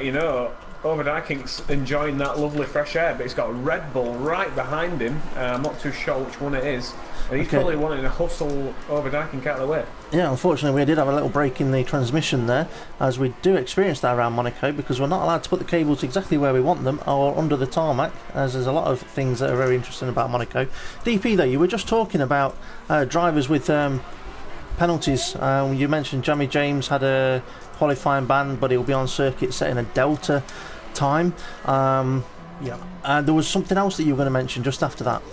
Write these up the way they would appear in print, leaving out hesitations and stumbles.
let you know, Overdykink's enjoying that lovely fresh air, but he's got a Red Bull right behind him. I'm not too sure which one it is. And he's probably wanting to hustle Overdykink out of the way. Yeah, unfortunately we did have a little break in the transmission there, as we do experience that around Monaco, because we're not allowed to put the cables exactly where we want them or under the tarmac, as there's a lot of things that are very interesting about Monaco. DP though, you were just talking about drivers with penalties. You mentioned Jamie James had a qualifying ban, but he'll be on circuit setting a Delta time. There was something else that you were going to mention just after that.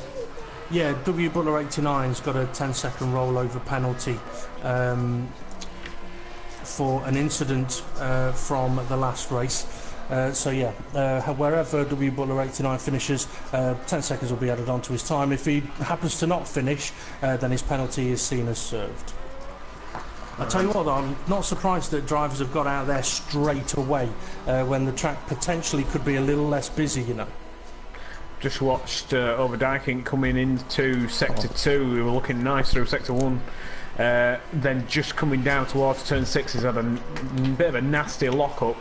Yeah, W Butler 89's got a 10-second rollover penalty for an incident from the last race. Wherever W Butler 89 finishes, 10 seconds will be added onto his time. If he happens to not finish, then his penalty is seen as served. I tell you what, though, I'm not surprised that drivers have got out there straight away when the track potentially could be a little less busy, you know. Just watched Overdykink coming into Sector 2. We were looking nice through Sector 1. Then just coming down towards Turn 6, he's had a bit of a nasty lock-up.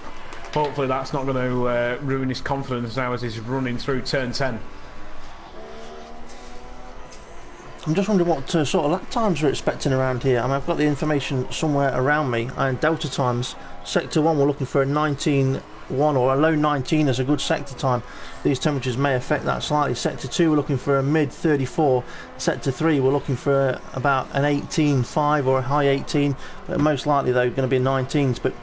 Hopefully that's not going to ruin his confidence now as he's running through Turn 10. I'm just wondering what sort of lap times we're expecting around here. I mean, I've got the information somewhere around me, and Delta times, Sector 1 we're looking for a 19.1 or a low 19 as a good sector time. These temperatures may affect that slightly. Sector 2 we're looking for a mid 34, Sector 3 we're looking for about an 18.5 or a high 18, but most likely though going to be 19s. But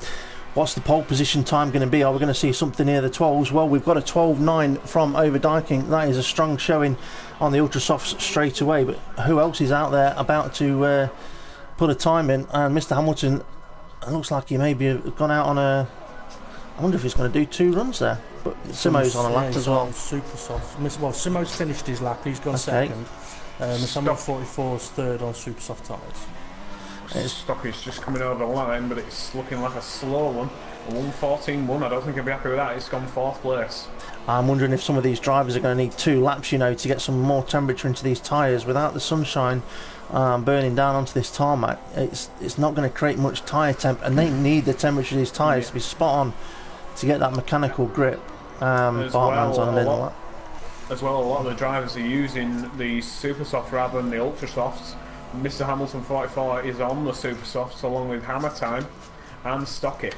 what's the pole position time going to be? Are we going to see something near the 12s? Well, we've got a 12.9 from Overdykink. That is a strong showing on the ultra softs straight away, but who else is out there about to put a time in? And Mr Hamilton, it looks like he maybe have gone out on a, I wonder if he's going to do 2 runs there, but Simo's on a lap as well. Super soft. Well, Simo's finished his lap, he's gone second. Mr 44's third on super soft tyres. Stock is just coming over the line, but it's looking like a slow one. A 1:14.1, I don't think he'll be happy with that. It's gone 4th place. I'm wondering if some of these drivers are going to need 2 laps, you know, to get some more temperature into these tyres. Without the sunshine burning down onto this tarmac, it's not going to create much tyre temp, and they need the temperature of these tyres to be spot on to get that mechanical grip. Bartman's on a middle lap. As well, a lot of the drivers are using the super soft rather than the ultra softs. Mr Hamilton 44 is on the super softs along with Hammer Time and Stocky.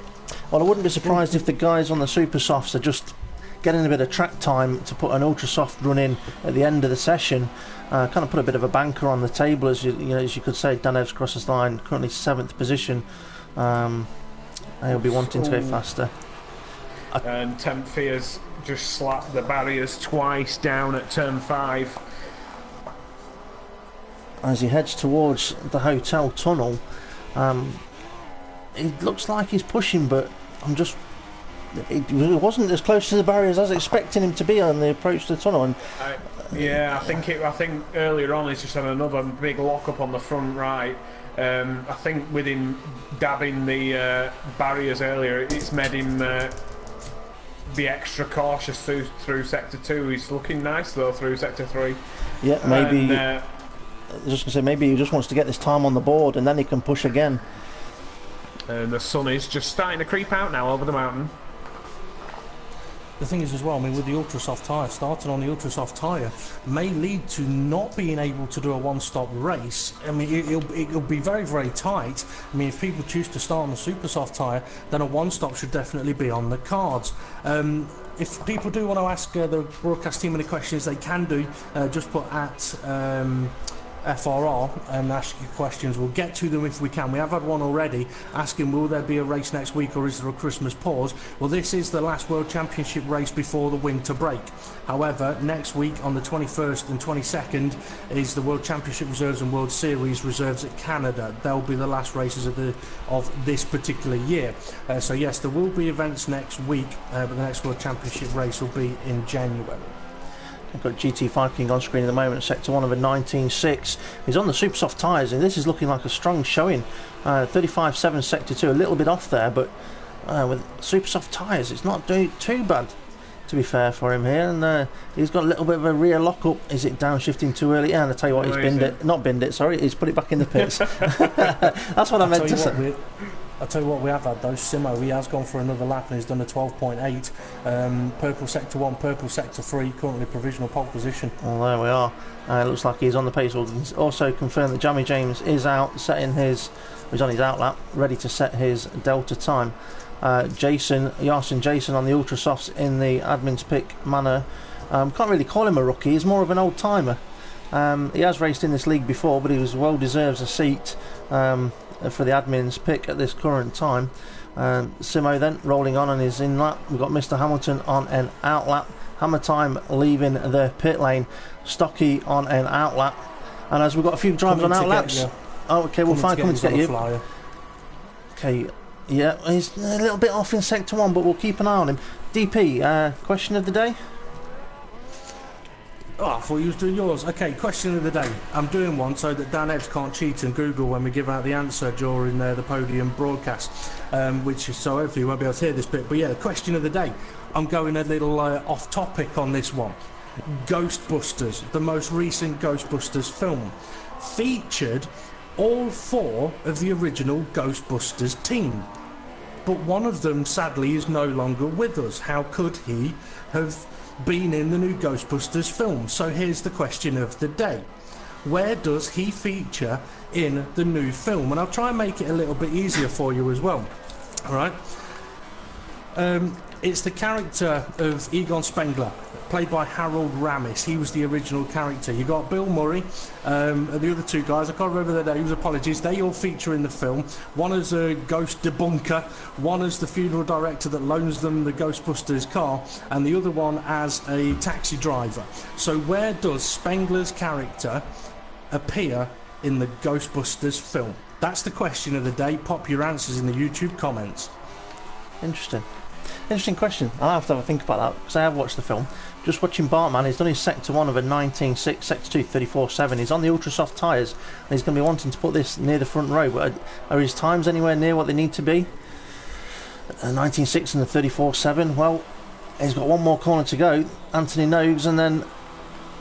Well, I wouldn't be surprised if the guys on the super softs are just getting a bit of track time to put an ultra soft run in at the end of the session. Kind of put a bit of a banker on the table, as you could say. Danev's crosses the line, currently 7th position. He'll be wanting to go faster. And Temp Fears just slapped the barriers twice down at turn 5. As he heads towards the hotel tunnel, it looks like he's pushing, but it wasn't as close to the barriers as I was expecting him to be on the approach to the tunnel. And I think earlier on he's just had another big lock up on the front right. I think with him dabbing the barriers earlier, it's made him be extra cautious through Sector 2. He's looking nice though through Sector 3. Yeah, maybe. I was just going to say, maybe he just wants to get this time on the board and then he can push again. And the sun is just starting to creep out now over the mountain. The thing is as well, I mean, with the ultra soft tyre, starting on the ultra soft tyre may lead to not being able to do a one-stop race. I mean, it'll be very, very tight. I mean, if people choose to start on the super soft tyre, then a one-stop should definitely be on the cards. If people do want to ask the broadcast team any questions, they can do. Just put at FRR and ask your questions. We'll get to them if we can. We have had one already asking, will there be a race next week or is there a Christmas pause? Well, this is the last World Championship race before the winter break. However, next week on the 21st and 22nd is the World Championship Reserves and World Series Reserves at Canada. They'll be the last races of this particular year. So yes, there will be events next week, but the next World Championship race will be in January. I've got GT Viking on screen at the moment, Sector 1 of a 19.6. He's on the super soft tyres, and this is looking like a strong showing. 35.7 Sector 2, a little bit off there, but with super soft tyres, it's not doing too bad, to be fair for him here. And he's got a little bit of a rear lock-up. Is it downshifting too early? Yeah, and I tell you what, he's binned it. Not binned it, sorry, he's put it back in the pits. That's what I meant to say. I'll tell you what we have had though, Simo, he has gone for another lap and he's done a 12.8. Purple sector 1, purple sector 3, currently provisional pole position. Well, there we are. It looks like he's on the pace. We'll also confirm that Jamie James is out, he's on his out lap, ready to set his Delta time. Yasin Jason on the Ultra Softs in the admin's pick manner. Can't really call him a rookie, he's more of an old timer. He has raced in this league before, but he well deserves a seat for the admin's pick at this current time. Simo then rolling on his in lap. We've got Mr. Hamilton on an out lap. Hammer Time leaving the pit lane. Stocky on an out lap. And as we've got a few drivers on out laps. Oh, okay, we'll find coming to get you. Okay, yeah, he's a little bit off in sector 1, but we'll keep an eye on him. DP, question of the day? Oh, I thought you was doing yours. Okay, question of the day. I'm doing one so that Dan Ebbs can't cheat and Google when we give out the answer during the podium broadcast, which is so hopefully you won't be able to hear this bit. But yeah, the question of the day. I'm going a little off topic on this one. Ghostbusters, the most recent Ghostbusters film, featured all 4 of the original Ghostbusters team. But one of them sadly is no longer with us. How could he have been in the new Ghostbusters film? So here's the question of the day. Where does he feature in the new film? And I'll try and make it a little bit easier for you as well. Alright? It's the character of Egon Spengler, played by Harold Ramis. He was the original character. You got Bill Murray, and the other 2 guys, I can't remember their names, apologies. They all feature in the film. One as a ghost debunker, one as the funeral director that loans them the Ghostbusters car, and the other one as a taxi driver. So where does Spengler's character appear in the Ghostbusters film? That's the question of the day. Pop your answers in the YouTube comments. Interesting question. I'll have to have a think about that because I have watched the film. Just watching Bartman, he's done his sector 1 of a 19.6, sector 2 34.7. He's on the ultra soft tyres and he's going to be wanting to put this near the front row. But are his times anywhere near what they need to be? A 19.6 and a 34.7. Well, he's got one more corner to go. Anthony Nogues, and then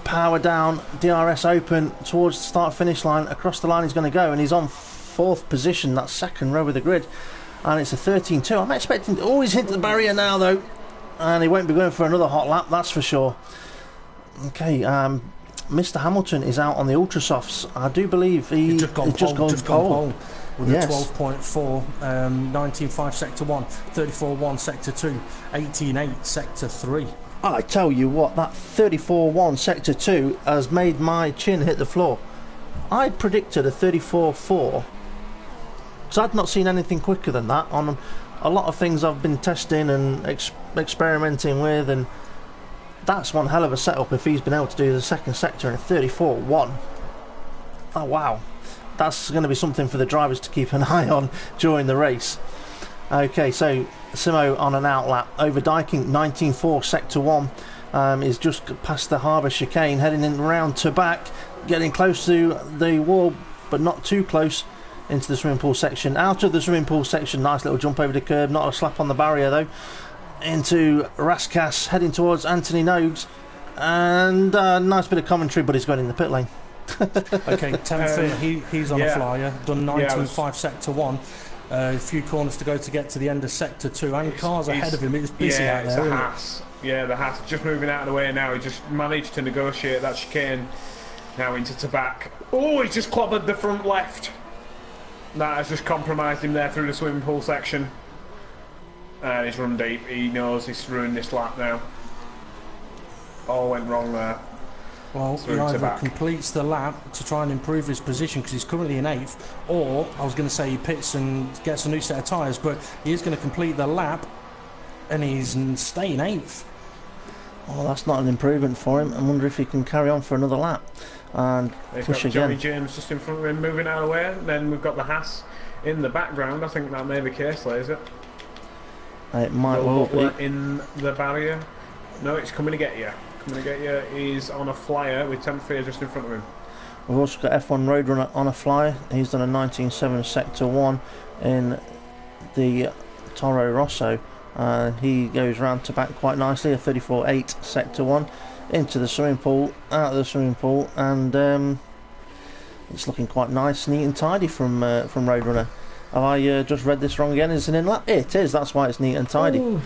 power down, DRS open towards the start finish line. Across the line he's going to go, and he's on 4th position, that second row of the grid. And it's a 13.2. I'm expecting to always hit the barrier now though, and he won't be going for another hot lap, that's for sure. Okay, Mr. Hamilton is out on the ultra softs. I do believe he's just gone pole with a 12.4, 19.5 sector 1, 34.1 sector 2, 18.8 sector 3. I tell you what, that 34.1 sector 2 has made my chin hit the floor. I predicted a 34.4 because I'd not seen anything quicker than that on a lot of things I've been testing and experimenting with, and that's one hell of a setup if he's been able to do the second sector in a 34.1. Oh wow, that's going to be something for the drivers to keep an eye on during the race. Okay, so Simo on an out lap over Diking, 19.4 sector 1, is just past the harbour chicane, heading in round to back, getting close to the wall but not too close into the swimming pool section. Out of the swimming pool section, nice little jump over the curb, not a slap on the barrier though. Into Raskas, heading towards Anthony Nogues, and nice bit of commentary, but he's going in the pit lane. Okay, 10th, he's on a flyer, done 19.5 sector 1. A few corners to go to get to the end of sector 2, and cars ahead of him. It's busy out there. The Haas. Yeah, the Haas just moving out of the way now. He just managed to negotiate that chicane now into Tabac. Oh, he's just clobbered the front left. That has just compromised him there through the swimming pool section. And he's run deep. He knows he's ruined this lap now. All went wrong there. Well, he either completes the lap to try and improve his position because he's currently in 8th, or I was going to say he pits and gets a new set of tyres, but he is going to complete the lap and he's staying 8th. Well, that's not an improvement for him. I wonder if he can carry on for another lap and push again. Johnny James just in front of him, moving out of the way. Then we've got the Haas in the background. I think that may be case, is it? It might well be. In the barrier. No, it's coming to get you. Coming to get you. He's on a flyer with 10th Fear just in front of him. We've also got F1 Roadrunner on a flyer. He's done a 19.7 sector 1 in the Toro Rosso. He goes round to back quite nicely, a 34.8 sector 1 into the swimming pool, out of the swimming pool, and it's looking quite nice, neat and tidy from Roadrunner. Have I just read this wrong again? Is it an in-lap? It is, that's why it's neat and tidy. Ooh.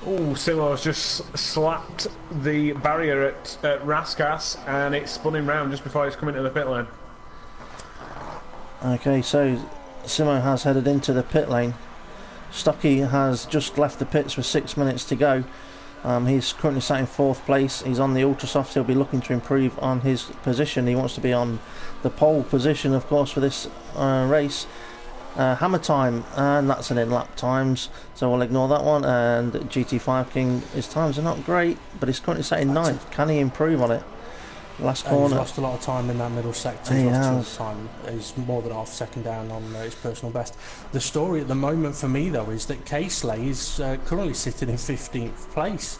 Oh, Simo's just slapped the barrier at Raskas, and it spun him round just before he's coming to the pit lane. Okay, so Simo has headed into the pit lane. Stocky has just left the pits with 6 minutes to go. He's currently sat in 4th place. He's on the Ultrasoft. He'll be looking to improve on his position. He wants to be on the pole position, of course, for this race. Hammer time, and that's an in-lap times, so we'll ignore that one. And GT5 King, his times are not great, but he's currently sat in 9th. Can he improve on it? Last corner. He's lost a lot of time in that middle sector. He's lost time. He's more than half a second down on his personal best. The story at the moment for me, though, is that Casely is currently sitting in 15th place.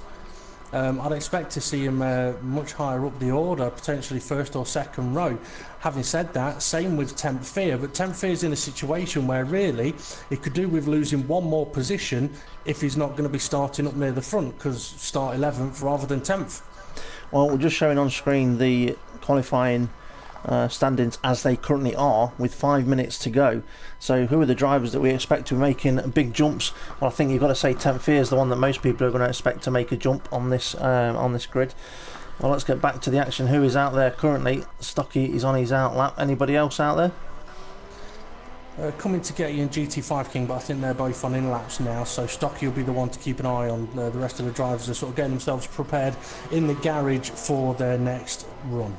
I'd expect to see him much higher up the order, potentially first or second row. Having said that, same with Temp Fear, but Temp Fear's in a situation where really it could do with losing one more position if he's not going to be starting up near the front, because start 11th rather than 10th. Well, we're just showing on screen the qualifying standings as they currently are, with 5 minutes to go. So who are the drivers that we expect to be making big jumps? Well, I think you've got to say Temp Fear is the one that most people are going to expect to make a jump on this grid. Well, let's get back to the action. Who is out there currently? Stocky is on his out lap. Anybody else out there? Coming to get you in GT5 King, but I think they're both on in-laps now, so Stocky will be the one to keep an eye on. The rest of the drivers are sort of getting themselves prepared in the garage for their next run.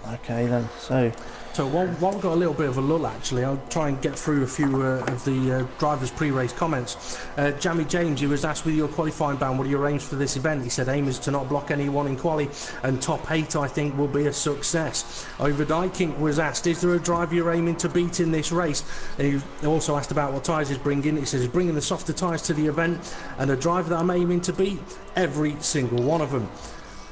Okay then, so while we've got a little bit of a lull, actually, I'll try and get through a few of the drivers' pre-race comments. Jamie James, he was asked, with your qualifying ban, what are your aims for this event? He said, aim is to not block anyone in quali, and top 8 I think will be a success. Overdyking was asked, is there a driver you're aiming to beat in this race? And he also asked about what tyres he's bringing. He says he's bringing the softer tyres to the event, and a driver that I'm aiming to beat, every single one of them.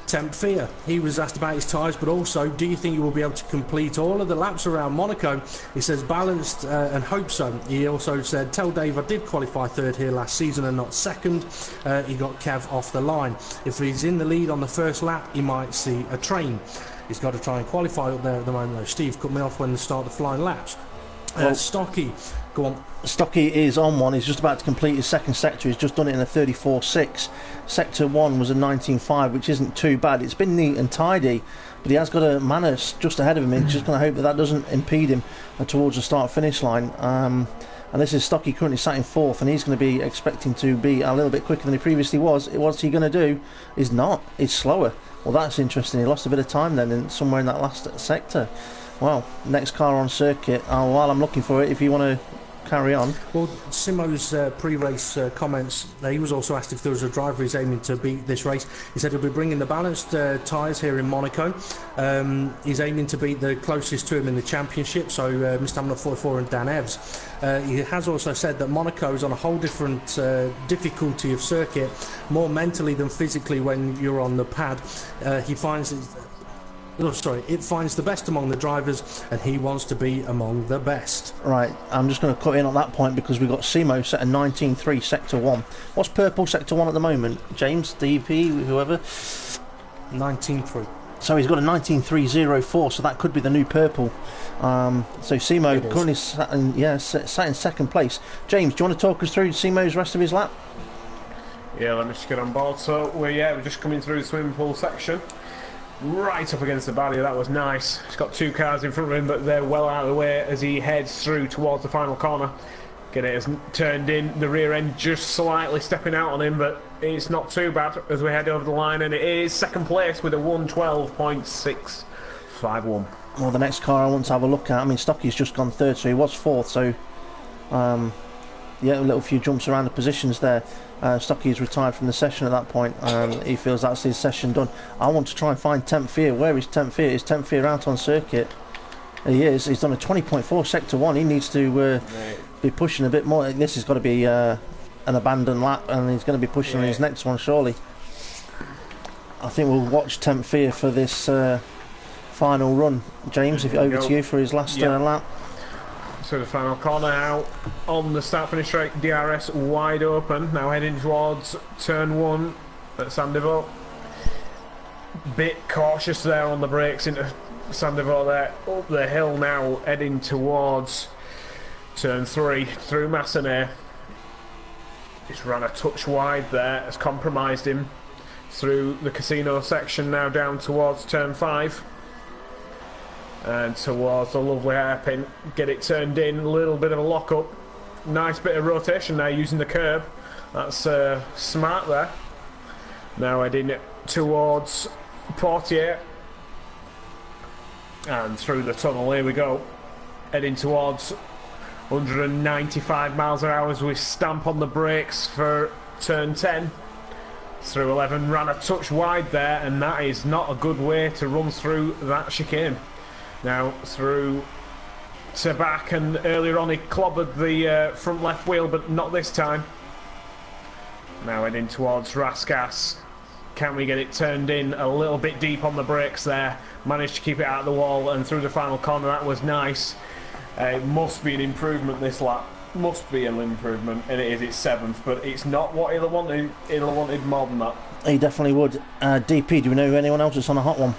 Temp Fear, he was asked about his tyres, but also, do you think you will be able to complete all of the laps around Monaco? He says balanced and hope so. He also said, tell Dave I did qualify 3rd here last season and not 2nd. He got Kev off the line. If he's in the lead on the first lap, he might see a train. He's got to try and qualify up there at the moment, though. Steve cut me off when they start the flying laps. Stocky, go on. Stocky is on one. He's just about to complete his 2nd sector. He's just done it in a 34.6. Sector 1 was a 19.5, which isn't too bad. It's been neat and tidy, but he has got a Manus just ahead of him. He's just going to hope that that doesn't impede him towards the start-finish line. And this is Stocky currently sat in 4th, and he's going to be expecting to be a little bit quicker than he previously was. What's he going to do? He's not. He's slower. Well, that's interesting. He lost a bit of time then somewhere in that last sector. Well, next car on circuit. While I'm looking for it, if you want to carry on. Well, Simo's pre-race comments, he was also asked if there was a driver he's aiming to beat this race. He said he'll be bringing the balanced tyres here in Monaco. He's aiming to beat the closest to him in the championship, so Mr. Hamlet 44 and Dan Evs. He has also said that Monaco is on a whole different difficulty of circuit, more mentally than physically when you're on the pad. He finds it finds the best among the drivers, and he wants to be among the best. Right, I'm just going to cut in on that point because we've got Simo set a 19.3 Sector 1. What's purple Sector 1 at the moment? James, DP, whoever? 19.3. So he's got a 19.304, so that could be the new purple. So Simo currently sat in 2nd place. James, do you want to talk us through Simo's rest of his lap? Yeah, let me just get on board. So we're just coming through the swimming pool section. Right up against the barrier, that was nice. He's got 2 cars in front of him, but they're well out of the way as he heads through towards the final corner. Get it, has turned in, the rear end just slightly stepping out on him, but it's not too bad as we head over the line, and it is 2nd place with a 1:12.651. Well, the next car I want to have a look at, I mean, Stocky's just gone 3rd, so he was 4th, so yeah, a little few jumps around the positions there. Stocky is retired from the session at that point, and he feels that's his session done. I want to try and find Temp Fear. Where is Temp Fear? Is Temp Fear out on circuit? He is. He's done a 20.4 Sector 1. He needs to be pushing a bit more. This has got to be an abandoned lap, and he's going to be pushing on his next one, surely. I think we'll watch Temp Fear for this final run. James, over to you for his last lap. So the final corner out on the start-finish straight, DRS wide open, now heading towards turn 1 at Sandoval. Bit cautious there on the brakes into Sandoval there, up the hill now, heading towards Turn 3 through Massenet. He's ran a touch wide there, has compromised him through the casino section, now down towards turn 5 and towards the lovely hairpin. Get it turned in, a little bit of a lock up. Nice bit of rotation there using the curb. That's smart there. Now heading towards Portier and through the tunnel. Here we go, heading towards 195 miles an hour as we stamp on the brakes for turn 10. Through 11, ran a touch wide there, and that is not a good way to run through that chicane. Now through to back, and earlier on he clobbered the front left wheel, but not this time. Now heading towards Raskas. Can we get it turned in a little bit deep on the brakes there? Managed to keep it out of the wall and through the final corner. That was nice. It must be an improvement this lap. Must be an improvement, and it is. It's 7th, but it's not what he'll have wanted. He'll have wanted more than that. He definitely would. DP, do we know anyone else that's on a hot one?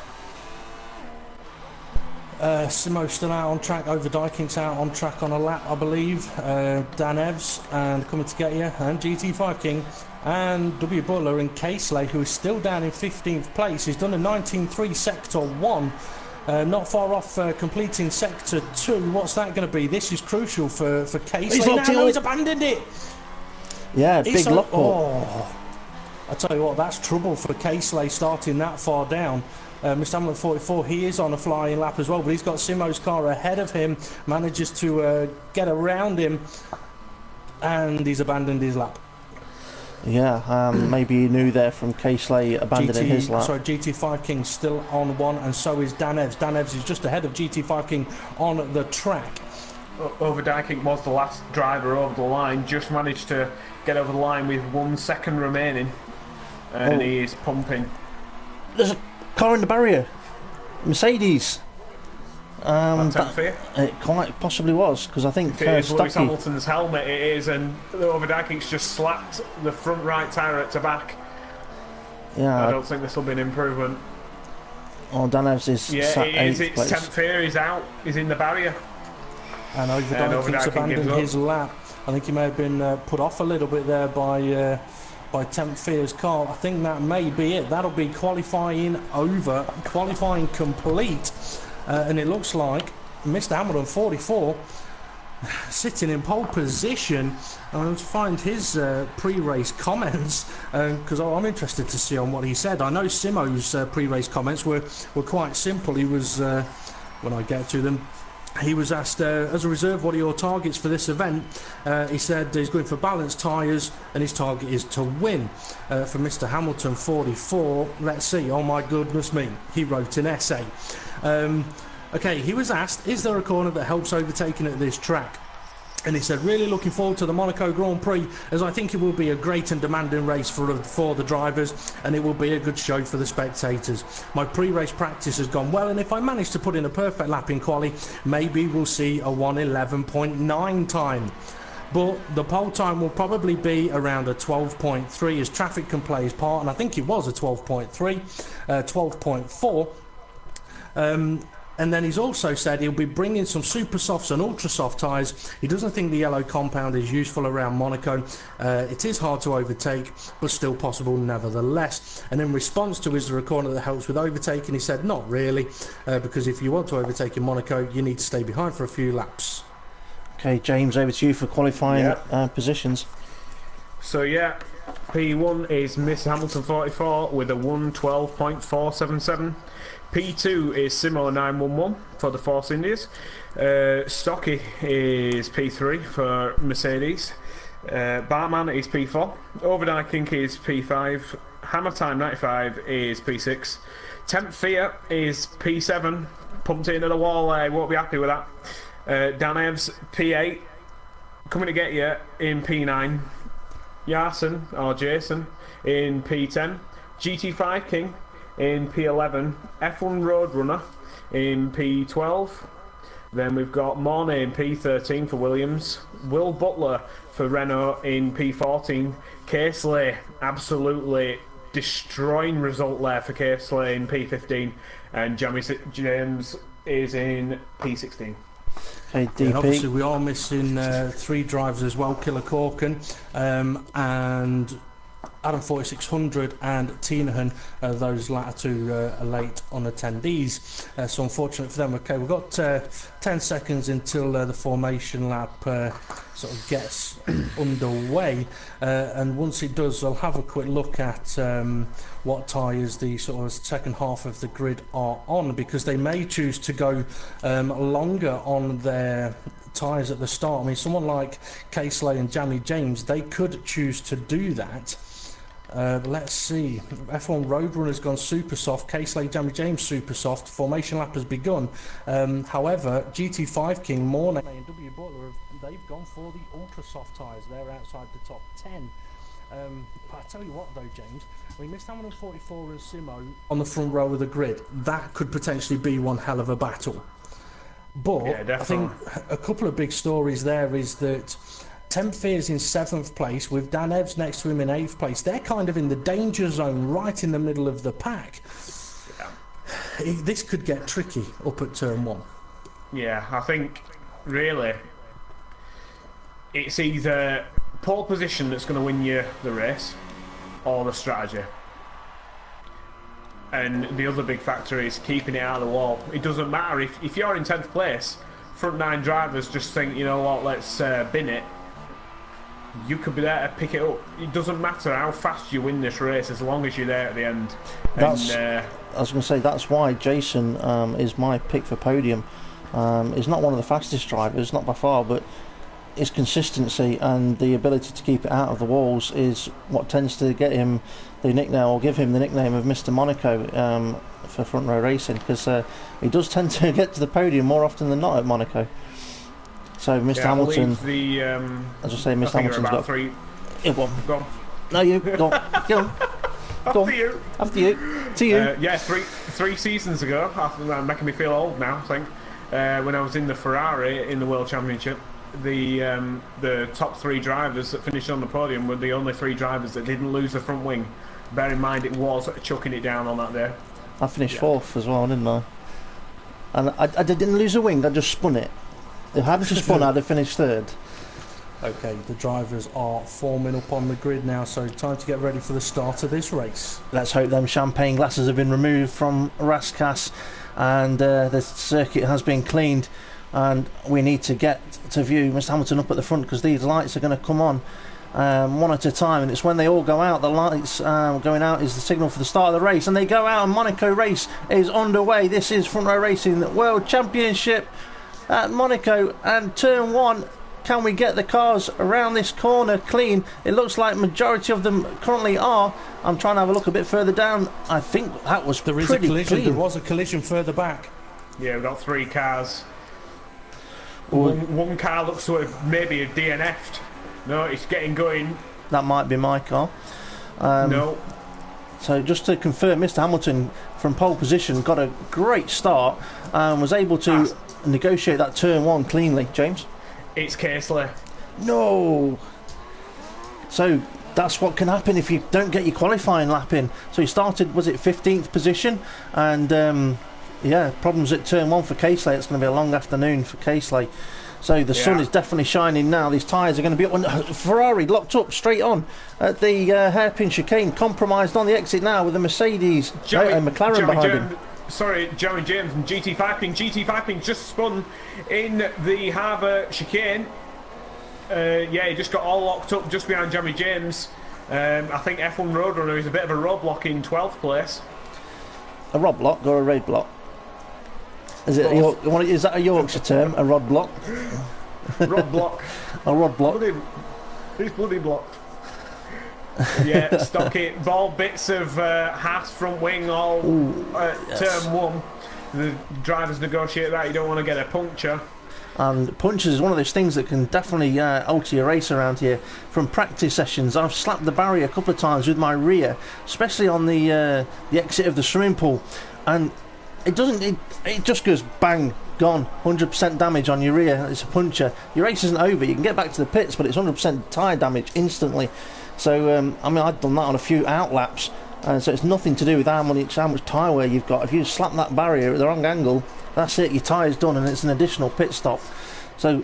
Simo's still out on track. Overdyking's out on track on a lap, I believe. Dan Evs and coming to get you, and GT5 King, and W Butler and Casely, who is still down in 15th place. He's done a 19.3 sector 1. Not far off completing sector 2. What's that going to be? This is crucial for Casely. He's abandoned it. Yeah, big lock. Oh, I tell you what, that's trouble for Casely starting that far down. Mr. Hamilton 44, he is on a flying lap as well, but he's got Simo's car ahead of him, manages to get around him, and he's abandoned his lap. Yeah, maybe he knew there from Casely abandoning his lap. Sorry, GT5 King still on 1, and so is Dan Evs. Dan Evs is just ahead of GT5 King on the track. Overdyking was the last driver over the line, just managed to get over the line with 1 second remaining, and he is pumping. There's a car in the barrier. Mercedes. It quite possibly was, because I think it is Lewis Hamilton's helmet, it is, and Overdyking's just slapped the front right tyre at the back. Yeah, I don't think this will be an improvement. Oh, Dan Evs is sat it is. 8th It's place. 10th here, he's out, he's in the barrier. And Overdyking's abandoned his lap. I think he may have been put off a little bit there by Temp Fear's car. I think that may be it. That'll be qualifying over, qualifying complete. And it looks like Mr. Hamilton 44 sitting in pole position. To find his pre-race comments, because I'm interested to see on what he said. I know Simo's pre-race comments were quite simple. He was, when I get to them, he was asked, as a reserve, what are your targets for this event? He said he's going for balanced tyres and his target is to win. For Mr. Hamilton 44, let's see, oh my goodness me, he wrote an essay. Okay, he was asked, is there a corner that helps overtaking at this track? And he said, really looking forward to the Monaco Grand Prix, as I think it will be a great and demanding race for the drivers, and it will be a good show for the spectators. My pre-race practice has gone well, and if I manage to put in a perfect lap in quali, maybe we'll see a 1:11.9 time. But the pole time will probably be around a 12.3 as traffic can play his part, and I think it was a 12.3, 12.4. And then he's also said he'll be bringing some super softs and ultra soft tyres. He doesn't think the yellow compound is useful around Monaco. It is hard to overtake, but still possible nevertheless. And in response to is there a corner that helps with overtaking, he said not really, because if you want to overtake in Monaco, you need to stay behind for a few laps. Okay, James, over to you for qualifying positions. So yeah, P1 is Mr. Hamilton 44 with a 1:12.477. P2 is Simo 911 for the Force Indias. Stocky is P3 for Mercedes. Bartman is P4. Overdyking is P5. Hammer Time 95 is P6. Temp Fear is P7. Pumped it into the wall there, won't be happy with that. Dan Evs P8. Coming to get you in P9. Yarson or Jason in P10. GT5 King in P11, F1 Roadrunner in P12, then we've got Mornay in P13 for Williams, Will Butler for Renault in P14, Casely, absolutely destroying result there for Casely in P15, and James is in P16. Okay, And obviously DP. we are missing 3 drivers as well, Killer Corkin and Adam 4600 and Tinahan, those latter 2 are late on attendees, so unfortunate for them. Okay, we've got 10 seconds until the formation lap sort of gets underway, and once it does I'll have a quick look at what tyres the sort of second half of the grid are on, because they may choose to go longer on their tyres at the start. I mean, someone like Casely and Jamie James, they could choose to do that. Let's see. F1 Roadrunner's gone super soft. Casely, Jamie James super soft. Formation lap has begun. However, GT5 King, Monaco and W Butler, they've gone for the ultra soft tyres. They're outside the top 10. But I tell you what though, James, I mean, Mr. Hamilton 44 and Simo on the front row of the grid, that could potentially be one hell of a battle. But Yeah, I think a couple of big stories there is that Tim Fears in 7th place with Dan Evans next to him in 8th place. They're kind of in the danger zone, right in the middle of the pack. Yeah. This could get tricky up at turn 1. Yeah, I think really it's either pole position that's going to win you the race or the strategy. And the other big factor is keeping it out of the wall. It doesn't matter if you're in 10th place, front 9 drivers just think, you know what, let's bin it. You could be there to pick it up. It doesn't matter how fast you win this race as long as you're there at the end. That's, I was going to say, that's why Jason is my pick for podium. He's not one of the fastest drivers, not by far, but his consistency and the ability to keep it out of the walls is what tends to get him the nickname, or give him the nickname of Mr. Monaco for front row racing, because he does tend to get to the podium more often than not at Monaco. So Mr. Hamilton, as I say, Mr. Hamilton's got 3. Go on. Go on. No, you go on. Go on. Go on. After you. To you. Yeah, three seasons ago, making me feel old now, I think, when I was in the Ferrari in the World Championship, the top 3 drivers that finished on the podium were the only 3 drivers that didn't lose the front wing. Bear in mind, it was chucking it down on that day. I finished 4th as well, didn't I? And I didn't lose a wing, I just spun it. If I hadn't spun, I'd have finished 3rd. Okay, the drivers are forming up on the grid now, so time to get ready for the start of this race. Let's hope them champagne glasses have been removed from Raskas and the circuit has been cleaned, and we need to get to view Mr. Hamilton up at the front, because these lights are going to come on one at a time, and it's when they all go out, the lights going out is the signal for the start of the race, and they go out and Monaco race is underway. This is Front Row Racing World Championship at Monaco, and turn 1. Can we get the cars around this corner clean? It looks like majority of them currently are. I'm trying to have a look a bit further down. I think that was there is pretty a collision. clean. There was a collision further back. Yeah, we've got 3 cars. One car looks to have maybe a DNF'd. No, it's getting going. That might be my car. No. So just to confirm, Mr. Hamilton from pole position got a great start and was able to negotiate that turn 1 cleanly. James? It's Casely. No. So that's what can happen if you don't get your qualifying lap in. So he started, was it 15th position? And yeah, problems at turn 1 for Casely. It's going to be a long afternoon for Casely. So the sun is definitely shining now. These tyres are going to be up. Ferrari locked up straight on at the hairpin chicane. Compromised on the exit now with a Mercedes and McLaren behind him. Sorry, Joey James and GT5 King. GT5 King just spun in the Harbour chicane. Yeah, he just got all locked up just behind Jamie James. I think F1 Roadrunner is a bit of a roadblock in 12th place. A rod block or a road block? Is it? Is that a Yorkshire term? A rod block? Rod block. A rod block. He's bloody blocked. Yeah, stocky ball bits of Haas front wing all turn 1. The drivers negotiate that. You don't want to get a puncture. And punctures is one of those things that can definitely alter your race around here. From practice sessions, I've slapped the barrier a couple of times with my rear, especially on the exit of the swimming pool, and it doesn't. It just goes bang, gone. 100% damage on your rear. It's a puncture. Your race isn't over. You can get back to the pits, but it's 100% tyre damage instantly. So I mean, I've done that on a few out laps, So it's nothing to do with how much tyre wear you've got. If you slap that barrier at the wrong angle, that's it, your tyre's done, and it's an additional pit stop. So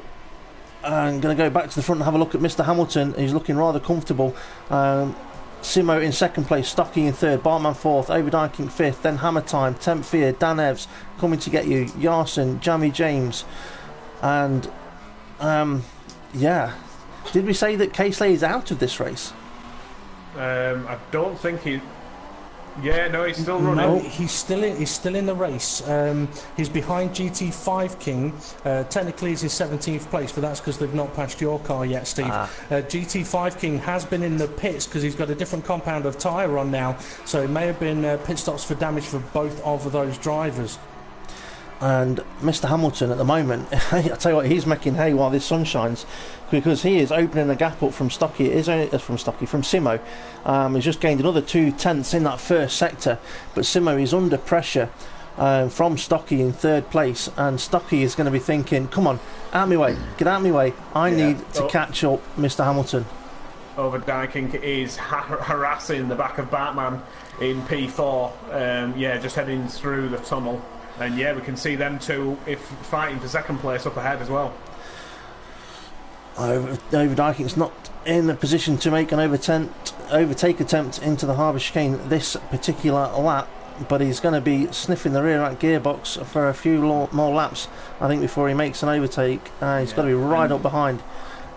I'm going to go back to the front and have a look at Mr Hamilton. He's looking rather comfortable. Simo in second place, Stocky in third, Bartman fourth, Overdyking fifth, then Hammer Time, Temp Fear, Dan Evs coming to get you, Yarson, Jamie James, and yeah. Did we say that Casely is out of this race? I don't think he... Yeah, no, he's still running. No, he's still in the race. He's behind GT5 King. Technically, it's his 17th place, but that's because they've not passed your car yet, Steve. GT5 King has been in the pits because he's got a different compound of tyre on now, so it may have been pit stops for damage for both of those drivers. And Mr Hamilton at the moment, I tell you what, he's making hay while this sun shines, because he is opening a gap up from Simo. He's just gained another 2 tenths in that first sector, but Simo is under pressure from Stocky in third place, and Stocky is going to be thinking, come on, out of my way, get out of my way, I need to catch up Mr Hamilton. Overdyking is harassing the back of Batman in P4, just heading through the tunnel. And yeah, we can see them two fighting for second place up ahead as well. Overdyking's not in a position to make an overtake attempt into the harbour chicane this particular lap, but he's going to be sniffing the rear rack gearbox for a few more laps, I think, before he makes an overtake. He's got to be right up behind.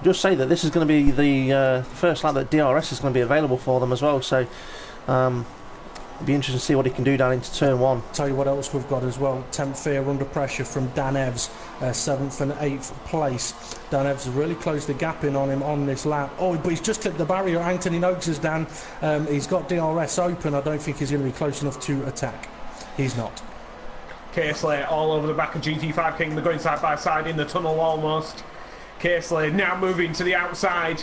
Just say that this is going to be the first lap that DRS is going to be available for them as well, so it'll be interesting to see what he can do down into turn 1. Tell you what else we've got as well. Temp Fear under pressure from Dan Evs, 7th and 8th place. Dan Evs has really closed the gap in on him on this lap. Oh, but he's just clipped the barrier. Anthony Noakes has done. He's got DRS open. I don't think he's going to be close enough to attack. He's not. Casely all over the back of GT5 King. They're going side by side in the tunnel almost. Casely now moving to the outside.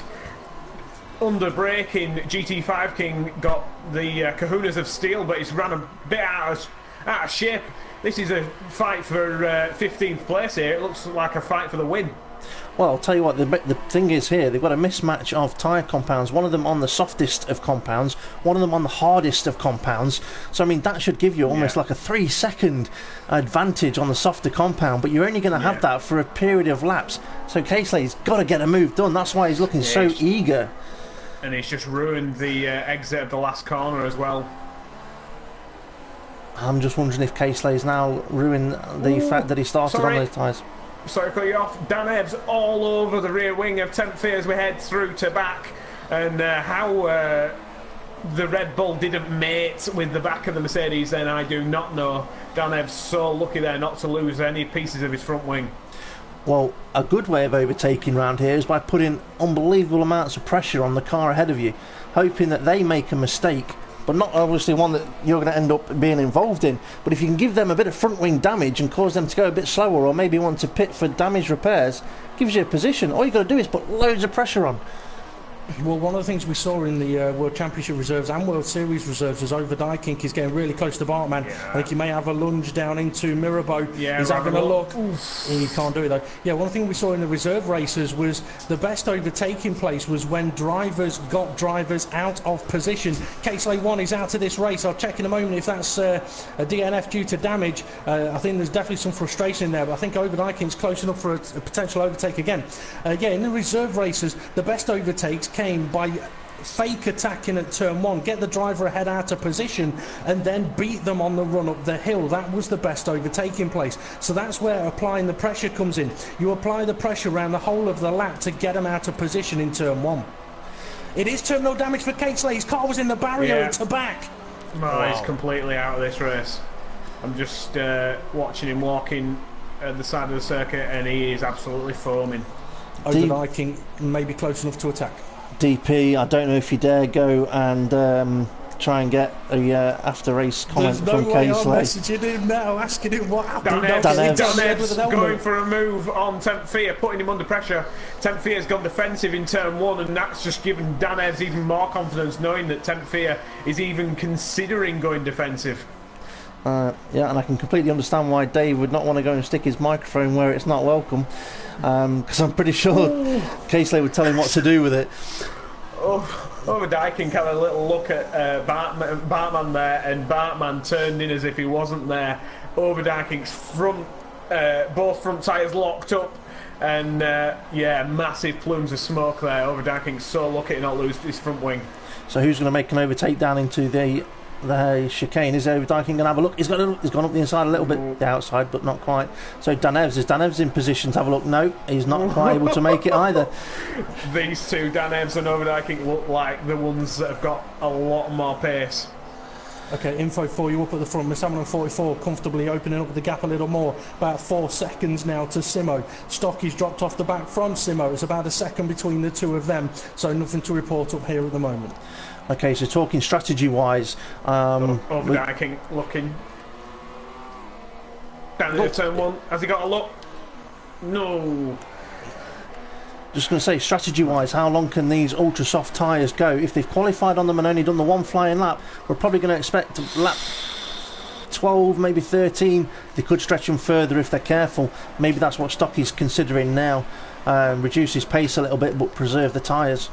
Under braking, GT5 King got the kahunas of steel, but he's ran a bit out of shape. This is a fight for 15th place here. It looks like a fight for the win. Well, I'll tell you what, the thing is here, they've got a mismatch of tyre compounds, one of them on the softest of compounds, one of them on the hardest of compounds. So, I mean, that should give you almost like a 3-second advantage on the softer compound, but you're only going to have that for a period of laps. So Casely's got to get a move done. That's why he's looking so eager. And he's just ruined the exit of the last corner as well. I'm just wondering if Casely's now ruined the fact that he started on those tyres. Sorry to cut you off. Dan Ebbs all over the rear wing of Temp Fear as we head through to back. And how the Red Bull didn't mate with the back of the Mercedes, then I do not know. Dan Ebbs so lucky there not to lose any pieces of his front wing. Well, a good way of overtaking round here is by putting unbelievable amounts of pressure on the car ahead of you, hoping that they make a mistake, but not obviously one that you're going to end up being involved in. But if you can give them a bit of front wing damage and cause them to go a bit slower, or maybe want to pit for damage repairs, gives you a position. All you've got to do is put loads of pressure on. Well, one of the things we saw in the World Championship reserves and World Series reserves was Overdyking is getting really close to Bartman. I think he may have a lunge down into Mirabeau. He's having a look. He can't do it though. Yeah, one thing we saw in the reserve races was the best overtaking place was when drivers got drivers out of position. Casely 1 is out of this race. I'll check in a moment if that's a DNF due to damage. I think there's definitely some frustration in there, but I think Overdyking's close enough for a potential overtake again. In the reserve races, the best overtakes came by fake attacking at turn 1, get the driver ahead out of position and then beat them on the run up the hill. That was the best overtaking place. So that's where applying the pressure comes in. You apply the pressure around the whole of the lap to get them out of position in turn 1. It is terminal damage for Casely. His car was in the barrier to back. He's completely out of this race. I'm just watching him walking at the side of the circuit and he is absolutely foaming. Overdyking may be close enough to attack. DP, I don't know if you dare go and try and get a after race comment from Casely. There's no way I'm messaging him now, asking him what happened. Dan Evs going for a move on Temp Fear, putting him under pressure. Temp Fear's gone defensive in turn 1 and that's just given Dan Evs even more confidence, knowing that Temp Fear is even considering going defensive. And I can completely understand why Dave would not want to go and stick his microphone where it's not welcome, because I'm pretty sure Casely would tell him what to do with it. Overdyking had a little look at Bartman there, and Bartman turned in as if he wasn't there. Overdyking's both front tyres locked up, and yeah, massive plumes of smoke there. Overdyking's so lucky to not lose his front wing. So who's going to make an overtake down into the chicane? Is Overdyking going to have a look? He's gone up the inside a little bit, the outside, but not quite. So is Dan Evans in position to have a look? No, he's not quite able to make it either. These two, Dan Evans and Overdyking, look like the ones that have got a lot more pace. Okay, info for you up at the front. Miss Hamilton 44 comfortably opening up the gap a little more. About 4 seconds now to Simo. Stocky's dropped off the back from Simo. It's about a second between the two of them. So nothing to report up here at the moment. Okay, so talking strategy-wise... Overdyking looking down into turn one. Has he got a look? No. Just going to say, strategy-wise, how long can these ultra-soft tyres go? If they've qualified on them and only done the one flying lap, we're probably going to expect lap 12, maybe 13. They could stretch them further if they're careful. Maybe that's what Stocky's considering now. Reduce his pace a little bit, but preserve the tyres.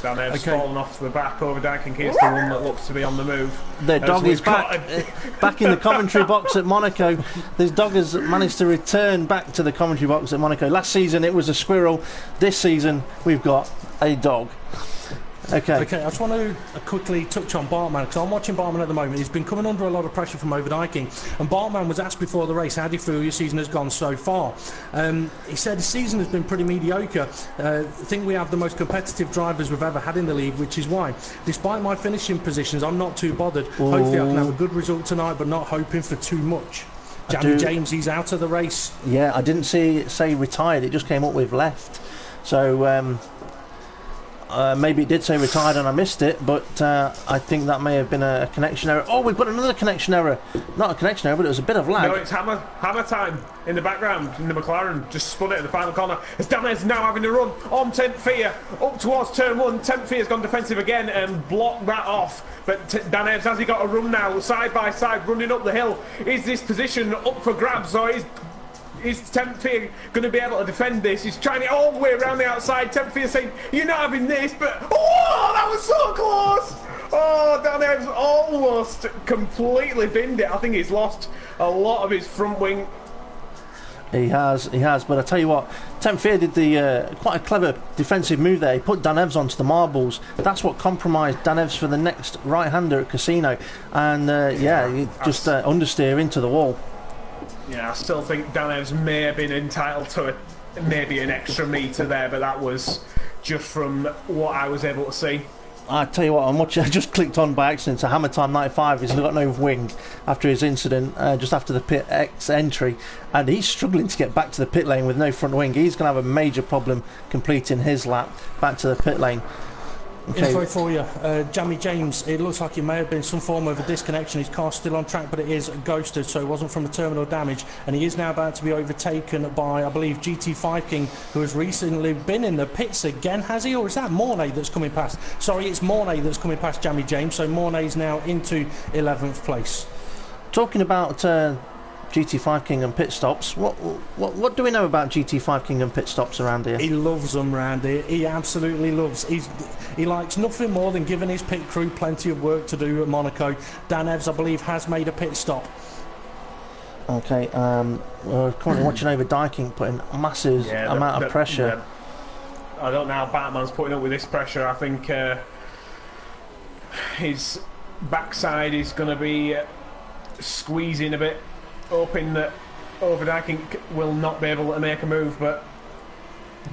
Dan Evans fallen off to the back. Overdyking here's the one that looks to be on the move. The dog is back in the commentary box at Monaco. This dog has managed to return back to the commentary box at Monaco. Last season it was a squirrel. This season we've got a dog. Okay, I just want to quickly touch on Bartman, because I'm watching Bartman at the moment. He's been coming under a lot of pressure from Overdyking, and Bartman was asked before the race, how do you feel your season has gone so far? He said his season has been pretty mediocre. I think we have the most competitive drivers we've ever had in the league, which is why, despite my finishing positions, I'm not too bothered. Hopefully I can have a good result tonight, but not hoping for too much. Jamie James, he's out of the race. Yeah, I didn't say retired, it just came up with left. So maybe it did say retired and I missed it, but I think that may have been a connection error. Oh, we've got another connection error. Not a connection error, but it was a bit of lag. No, it's hammer time in the background. In the McLaren just spun it in the final corner. As Dan Evans now having to run on 10th Fear up towards turn one. 10th Fear's gone defensive again and blocked that off. But Dan Evans, has he got a run now, side by side, running up the hill? Is this position up for grabs, or is 10th Fear going to be able to defend this? He's trying it all the way around the outside. 10th Fear saying, you're not having this, but oh, that was so close! Oh, Dan Evans almost completely binned it. I think he's lost a lot of his front wing. He has, but I tell you what, 10th Fear did the quite a clever defensive move there. He put Dan Evans onto the marbles. That's what compromised Dan Evans for the next right-hander at Casino. And yeah, he just understeer into the wall. Yeah, I still think Dan Evans may have been entitled to maybe an extra metre there, but that was just from what I was able to see. I tell you what, I just clicked on by accident to Hammer Time 95. He's got no wing after his incident, just after the pit X entry, and he's struggling to get back to the pit lane with no front wing. He's going to have a major problem completing his lap back to the pit lane. Okay. Info for you, Jamie James, it looks like it may have been some form of a disconnection. His car's still on track, but it is ghosted, so it wasn't from a terminal damage, and he is now about to be overtaken by, I believe, GT5 King, who has recently been in the pits again, has he? Or is that Mornay that's coming past? Sorry, it's Mornay that's coming past Jamie James, so Mornay's now into 11th place. Talking about GT5 King and pit stops, what do we know about GT5 King and pit stops around here? He loves them around here. He absolutely loves. He likes nothing more than giving his pit crew plenty of work to do at Monaco. Dan Evans, I believe, has made a pit stop. Okay, we're currently watching Overdyking putting a massive amount of pressure. I don't know how Batman's putting up with this pressure. I think his backside is going to be squeezing a bit, hoping that Overdyking will not be able to make a move, but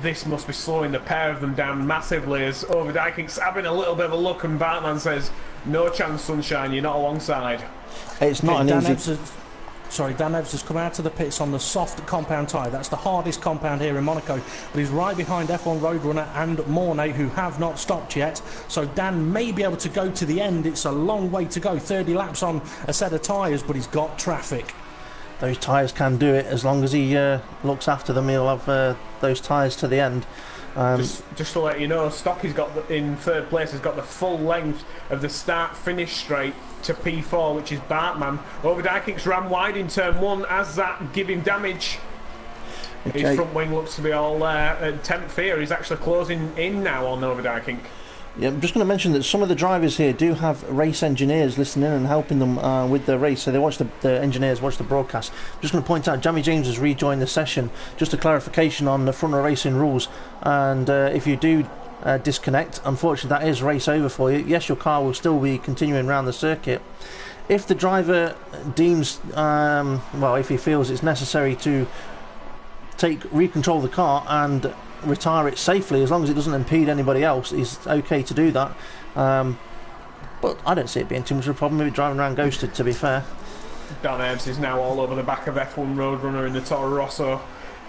this must be slowing the pair of them down massively, as Overdyking's having a little bit of a look and Batman says, no chance, sunshine, you're not alongside. It's not an easy... Dan Evans has come out of the pits on the soft compound tyre. That's the hardest compound here in Monaco, but he's right behind F1 Roadrunner and Mornay, who have not stopped yet. So Dan may be able to go to the end. It's a long way to go, 30 laps on a set of tyres, but he's got traffic. Those tyres can do it as long as he looks after them. He'll have those tyres to the end. Just to let you know, Stocky's got in third place. Has got the full length of the start-finish straight to P4, which is Bartman. Overdyking's ran wide in turn one. As that give him damage. Okay. His front wing looks to be all there. And 10th Fear is actually closing in now on Overdyking. Yeah, I'm just going to mention that some of the drivers here do have race engineers listening in and helping them with the race. So they watch the engineers watch the broadcast. I'm just going to point out, Jamie James has rejoined the session. Just a clarification on the front row racing rules. And if you do disconnect, unfortunately that is race over for you. Yes, your car will still be continuing around the circuit. If the driver deems, if he feels it's necessary to recontrol the car and retire it safely, as long as it doesn't impede anybody else, is okay to do that. But I don't see it being too much of a problem with it driving around ghosted, to be fair. Dan Ebbs is now all over the back of F1 Roadrunner in the Toro Rosso.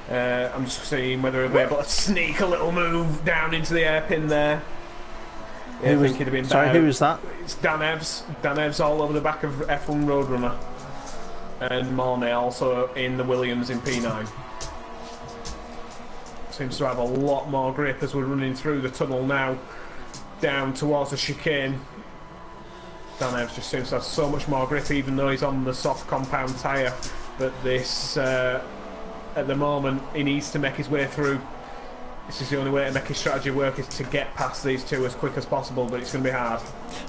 I'm just seeing whether he'll be able to sneak a little move down into the hairpin there. Yeah, I think he'd have been better. Sorry, who is that? It's Dan Ebbs. Dan Ebbs all over the back of F1 Roadrunner. And Mornay also in the Williams in P9. Seems to have a lot more grip as we're running through the tunnel now, down towards the chicane. Dan Ebbs just seems to have so much more grip, even though he's on the soft compound tyre. But this, at the moment, he needs to make his way through. This is the only way to make his strategy work, is to get past these two as quick as possible, but it's going to be hard.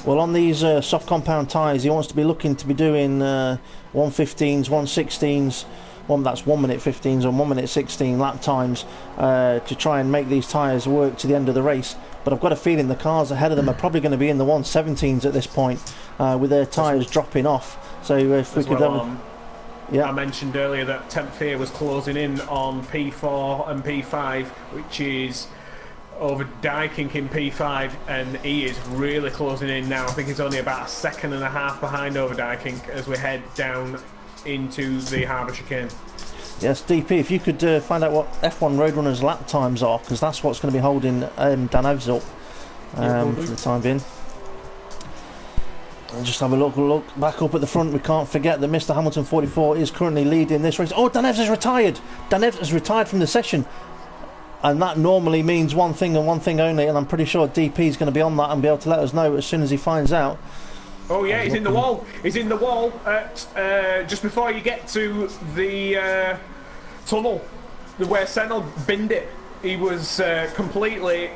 Well, on these soft compound tyres, he wants to be looking to be doing 115s, 116s, that's 1 minute 15s or 1 minute 16 lap times to try and make these tyres work to the end of the race. But I've got a feeling the cars ahead of them are probably going to be in the 117s at this point, with their tyres dropping off. So if we could I mentioned earlier that Tempfear was closing in on P4 and P5, which is over Dykink in P5, and he is really closing in now. I think he's only about a second and a half behind over Dykink as we head down into the Harbour chicane. Yes, DP, if you could find out what F1 Roadrunner's lap times are, because that's what's going to be holding Dan Ebbs up for the time being. I'll just have a look back up at the front. We can't forget that Mr. Hamilton 44 is currently leading this race. Oh, Dan Ebbs has retired! Dan Ebbs has retired from the session. And that normally means one thing and one thing only, and I'm pretty sure DP is going to be on that and be able to let us know as soon as he finds out. Oh yeah, he's in the wall. He's in the wall at, just before you get to the tunnel where Senna binned it. He was completely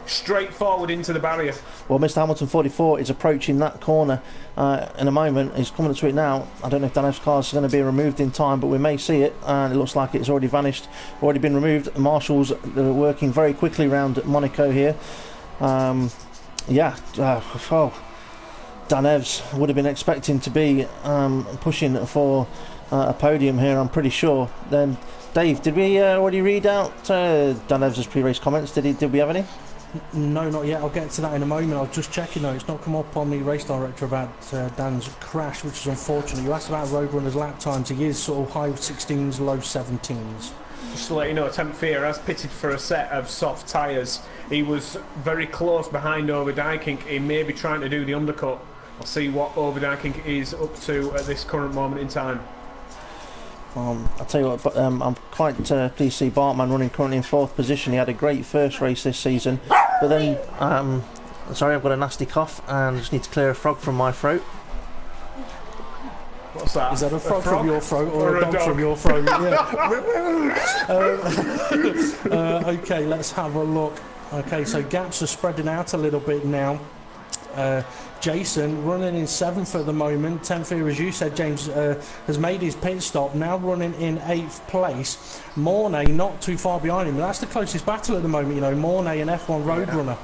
straight forward into the barrier. Well, Mr. Hamilton 44 is approaching that corner in a moment. He's coming up to it now. I don't know if Dan Ebbs' car is going to be removed in time, but we may see it, and it looks like it's already vanished, already been removed. Marshals are working very quickly around Monaco here. Dan Ebbs would have been expecting to be pushing for a podium here, I'm pretty sure. Then, Dave, did we already read out Dan Ebbs' pre-race comments? Did we have any? No, not yet. I'll get to that in a moment. I was just checking though. It's not come up on the race director about Dan's crash, which is unfortunate. You asked about Roadrunner's lap times. He is sort of high 16s, low 17s. Just to let you know, Tempfear has pitted for a set of soft tyres. He was very close behind over Dykink. He may be trying to do the undercut. I'll see what over Dykink is up to at this current moment in time. I'll tell you what, but I'm quite pleased to see Bartman running currently in 4th position. He had a great first race this season, but then, sorry, I've got a nasty cough and I just need to clear a frog from my throat. What's that? Is that a frog from your throat or a dog from your throat? Yeah. Okay, let's have a look. Okay, so gaps are spreading out a little bit now. Jason running in 7th at the moment. Tempfear, as you said, James, has made his pit stop, now running in 8th place. Mornay not too far behind him. That's the closest battle at the moment, you know, Mornay and F1 Roadrunner.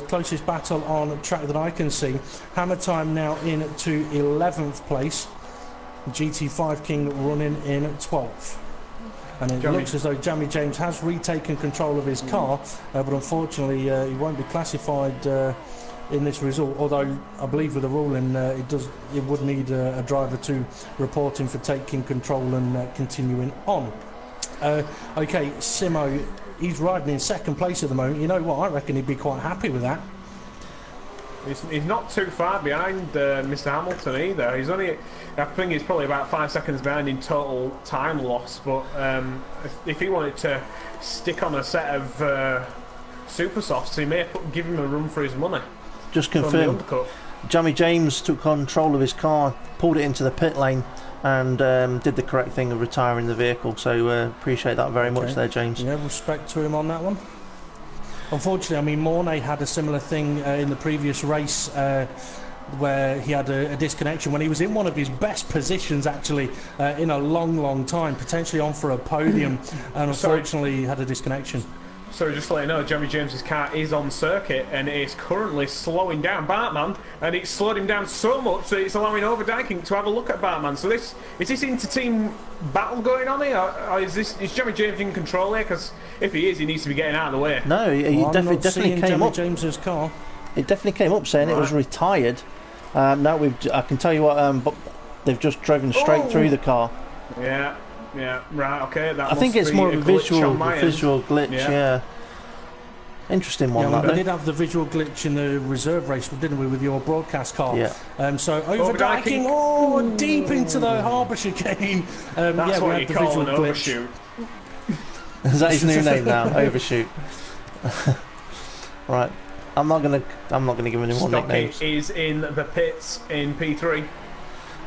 Closest battle on track that I can see. Hammer Time now into 11th place. GT5 King running in 12th. And it looks as though Jamie James has retaken control of his car, but unfortunately he won't be classified in this result, although I believe with the ruling it would need a driver to report him for taking control and continuing on. Okay, Simo, he's riding in 2nd place at the moment. You know what, I reckon he'd be quite happy with that. He's not too far behind Mr. Hamilton either. He's only, I think he's probably about 5 seconds behind in total time loss, but if he wanted to stick on a set of super softs, he may give him a run for his money. Just confirm, Jamie James took control of his car, pulled it into the pit lane and did the correct thing of retiring the vehicle, so appreciate that very much there, James. Yeah, respect to him on that one. Unfortunately, I mean, Mornay had a similar thing in the previous race where he had a disconnection when he was in one of his best positions, actually, in a long time, potentially on for a podium, and unfortunately he had a disconnection. So just to let you know, Jeremy James's car is on circuit and is currently slowing down Bartman, and it's slowed him down so much that it's allowing Overdyking to have a look at Bartman. So is this inter-team battle going on here, or is Jeremy James in control here? Because if he is, he needs to be getting out of the way. No, he definitely came up. James's car. It definitely came up saying it was retired. Now I can tell you what, but they've just driven straight through the car. Yeah, right, okay. That I think it's more of a visual glitch. Yeah. Interesting one. Yeah, we did have the visual glitch in the reserve race, didn't we, with your broadcast car? Yeah. So Overdyking, deep into the harbour chicane. That's what you call an overshoot. Is that his new name now? Overshoot. Right. I'm not gonna give him any more nicknames. Stocky is in the pits in P3.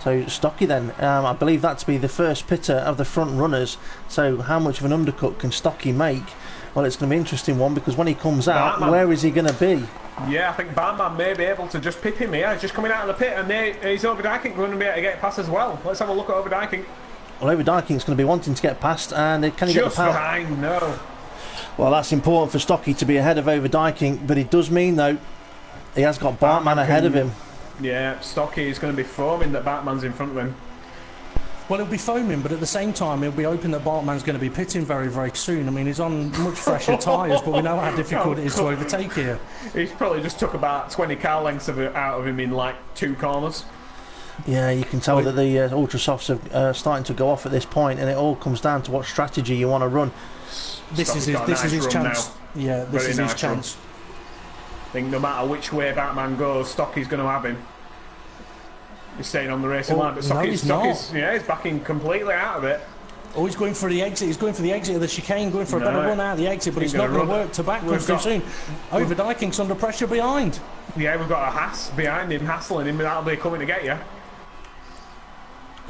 So Stocky then, I believe that to be the first pitter of the front runners. So how much of an undercut can Stocky make? Well, it's going to be an interesting one, because when he comes out, where is he going to be? Yeah, I think Batman may be able to just pip him here. He's just coming out of the pit, and he's Overdyking going to be able to get past as well. Let's have a look at Overdyking. Well, Overdyking's going to be wanting to get past, and can he get the power? Behind, no. Well, that's important for Stocky to be ahead of Overdyking, but it does mean, though, he has got Bartman ahead of him. Yeah, Stocky is going to be foaming that Batman's in front of him. Well, he'll be foaming, but at the same time, he'll be hoping that Bartman's going to be pitting very soon. I mean, he's on much fresher tyres, but we know how difficult it is to overtake here. He's probably just took about 20 car lengths out of him in like 2 corners. Yeah, you can tell that the Ultrasofts are starting to go off at this point, and it all comes down to what strategy you want to run. This is his chance. Now. Yeah, this is his chance. I think no matter which way Batman goes, Stocky's going to have him. He's staying on the racing line, but Stocky's backing completely out of it. Oh, he's going for the exit. He's going for the exit of the chicane, going for a better run out of the exit, but it's not going to work to back too soon. Overdyking's under pressure behind. Yeah, we've got a Haas behind him, hassling him, and that'll be coming to get you.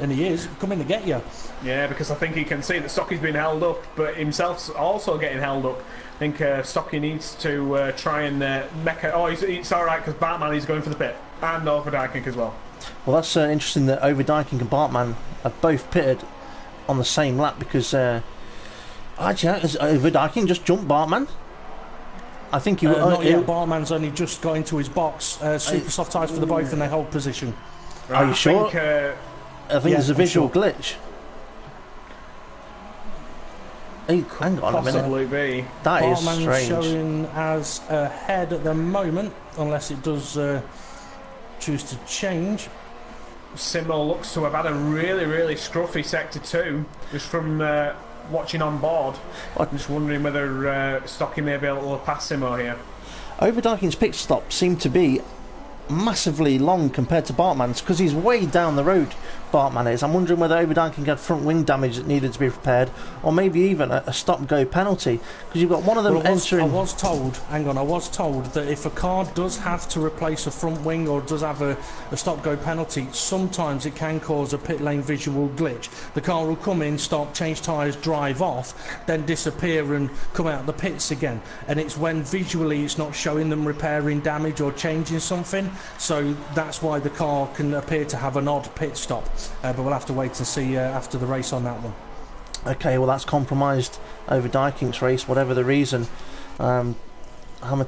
And he is coming to get you. Yeah, because I think he can see that Stocky's been held up, but himself's also getting held up. I think Stocky needs to try and make it. Oh, it's all right because Bartman is going for the pit, and Overdyking as well. Well, that's interesting that Overdyking and Bartman are both pitted on the same lap, because actually, has Overdyking just jumped Bartman? I think he not yet. Bartman's only just got into his box. Super soft tyres for the both, and they hold position. Right, are you sure? I think there's a visual glitch. Hey, hang on a minute. That is strange. Showing as ahead at the moment, unless it does choose to change. Simo looks to have had a really scruffy sector 2, just from watching on board. I'm just wondering whether Stocky may be able to pass Simo here. Overdyking's pit stop seemed to be massively long compared to Bartman's, because he's way down the road. Bartman is. I'm wondering whether Overdyking had front wing damage that needed to be repaired, or maybe even a stop-go penalty, because you've got one of them entering. I was told that if a car does have to replace a front wing or does have a stop-go penalty, sometimes it can cause a pit lane visual glitch. The car will come in, stop, change tyres, drive off, then disappear and come out of the pits again. And it's when visually it's not showing them repairing damage or changing something. So that's why the car can appear to have an odd pit stop. But we'll have to wait and see after the race on that one. Okay, well, that's compromised Overdyking's race, whatever the reason. Hammer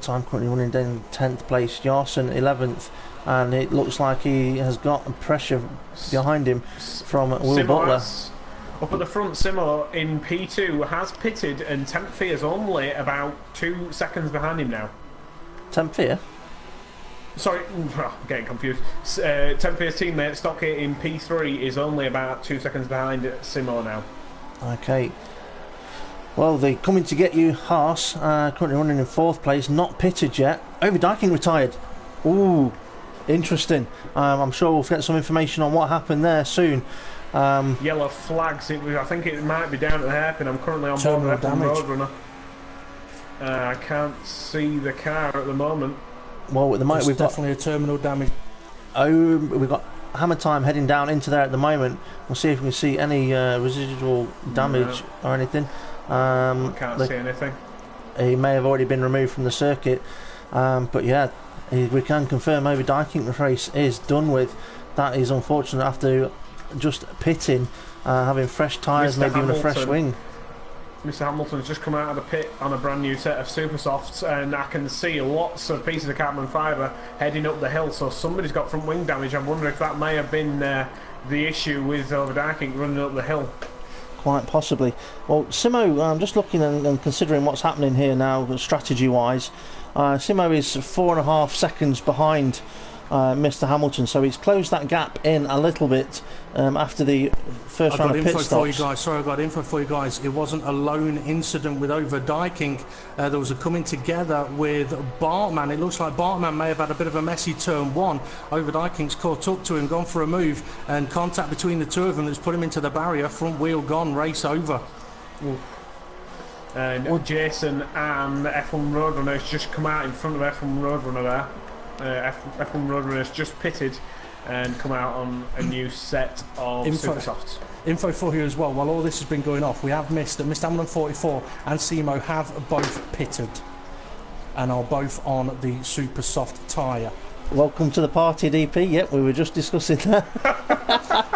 Time currently running in 10th place, Jarson 11th, and it looks like he has got pressure behind him from Will Butler. Up at the front, Simo in P2 has pitted, and 10th is only about 2 seconds behind him now. 10th? Sorry, I'm getting confused. 10th teammate Stocky in P3 is only about 2 seconds behind Simo now. Okay. Well, they're coming to get you. Haas, currently running in 4th place, not pitted yet. Overdyking retired. Ooh, interesting. I'm sure we'll get some information on what happened there soon. Yellow flags. I think it might be down at the hairpin. I'm currently on board with Roadrunner. I can't see the car at the moment. Well, at the moment, we've definitely a terminal damage. Oh, we've got Hammer Time heading down into there at the moment. We'll see if we can see any residual damage or anything. I can't see anything. he may have already been removed from the circuit. But yeah, we can confirm Overdijking's race is done with. That is unfortunate after just pitting, having fresh tyres, maybe even a fresh wing. Mr. Hamilton's just come out of the pit on a brand new set of super softs, and I can see lots of pieces of carbon fibre heading up the hill, so somebody's got front wing damage. I'm wondering if that may have been the issue with Overdijking running up the hill. Quite possibly. Well, Simo, I'm just looking and considering what's happening here now, strategy wise. Simo is 4.5 seconds behind Mr. Hamilton, so he's closed that gap in a little bit after the first round of pit stops. Sorry, I've got info for you guys. It wasn't a lone incident with Overdijking. There was a coming together with Bartman. It looks like Bartman may have had a bit of a messy turn one. Overdijking's caught up to him, gone for a move, and contact between the two of them that's put him into the barrier. Front wheel gone, race over. Ooh. And Jason and F1 Roadrunner has just come out in front of F1 Roadrunner there. F1 Roadrunner has just pitted and come out on a new set of super softs. Info for you as well. While all this has been going off, we have missed that Mr. Hamilton 44 and Simo have both pitted and are both on the super soft tyre. Welcome to the party, DP. Yep, we were just discussing that.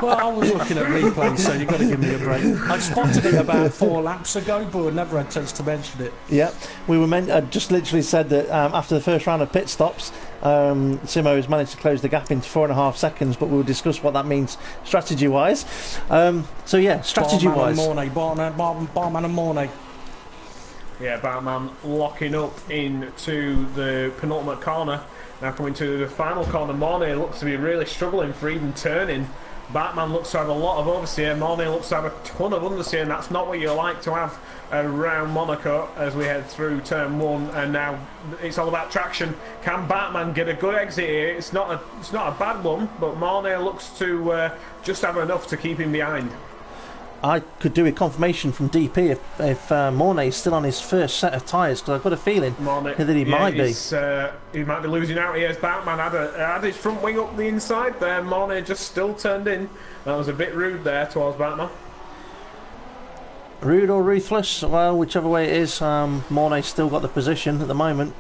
Well, I was looking at replays, so you've got to give me a break. I spotted it about 4 laps ago, but I never had a chance to mention it. Yep, we were I just literally said that after the first round of pit stops, Simo has managed to close the gap into 4.5 seconds, but we'll discuss what that means strategy-wise. So yeah, strategy-wise. Bartman and Mornay. Yeah, Bartman locking up into the penultimate corner. Now coming to the final corner, Mornay looks to be really struggling for even turning. Bartman looks to have a lot of oversteer. Mornay looks to have a ton of understeer, and that's not what you like to have around Monaco as we head through turn one. And now it's all about traction. Can Bartman get a good exit here? It's not a bad one, but Mornay looks to just have enough to keep him behind. I could do a confirmation from DP if Mornay is still on his first set of tyres, because I've got a feeling that he might be. He might be losing out here as Bartman had his front wing up the inside there. Mornay just still turned in. That was a bit rude there towards Bartman. Rude or ruthless? Well, whichever way it is, Mornay's still got the position at the moment.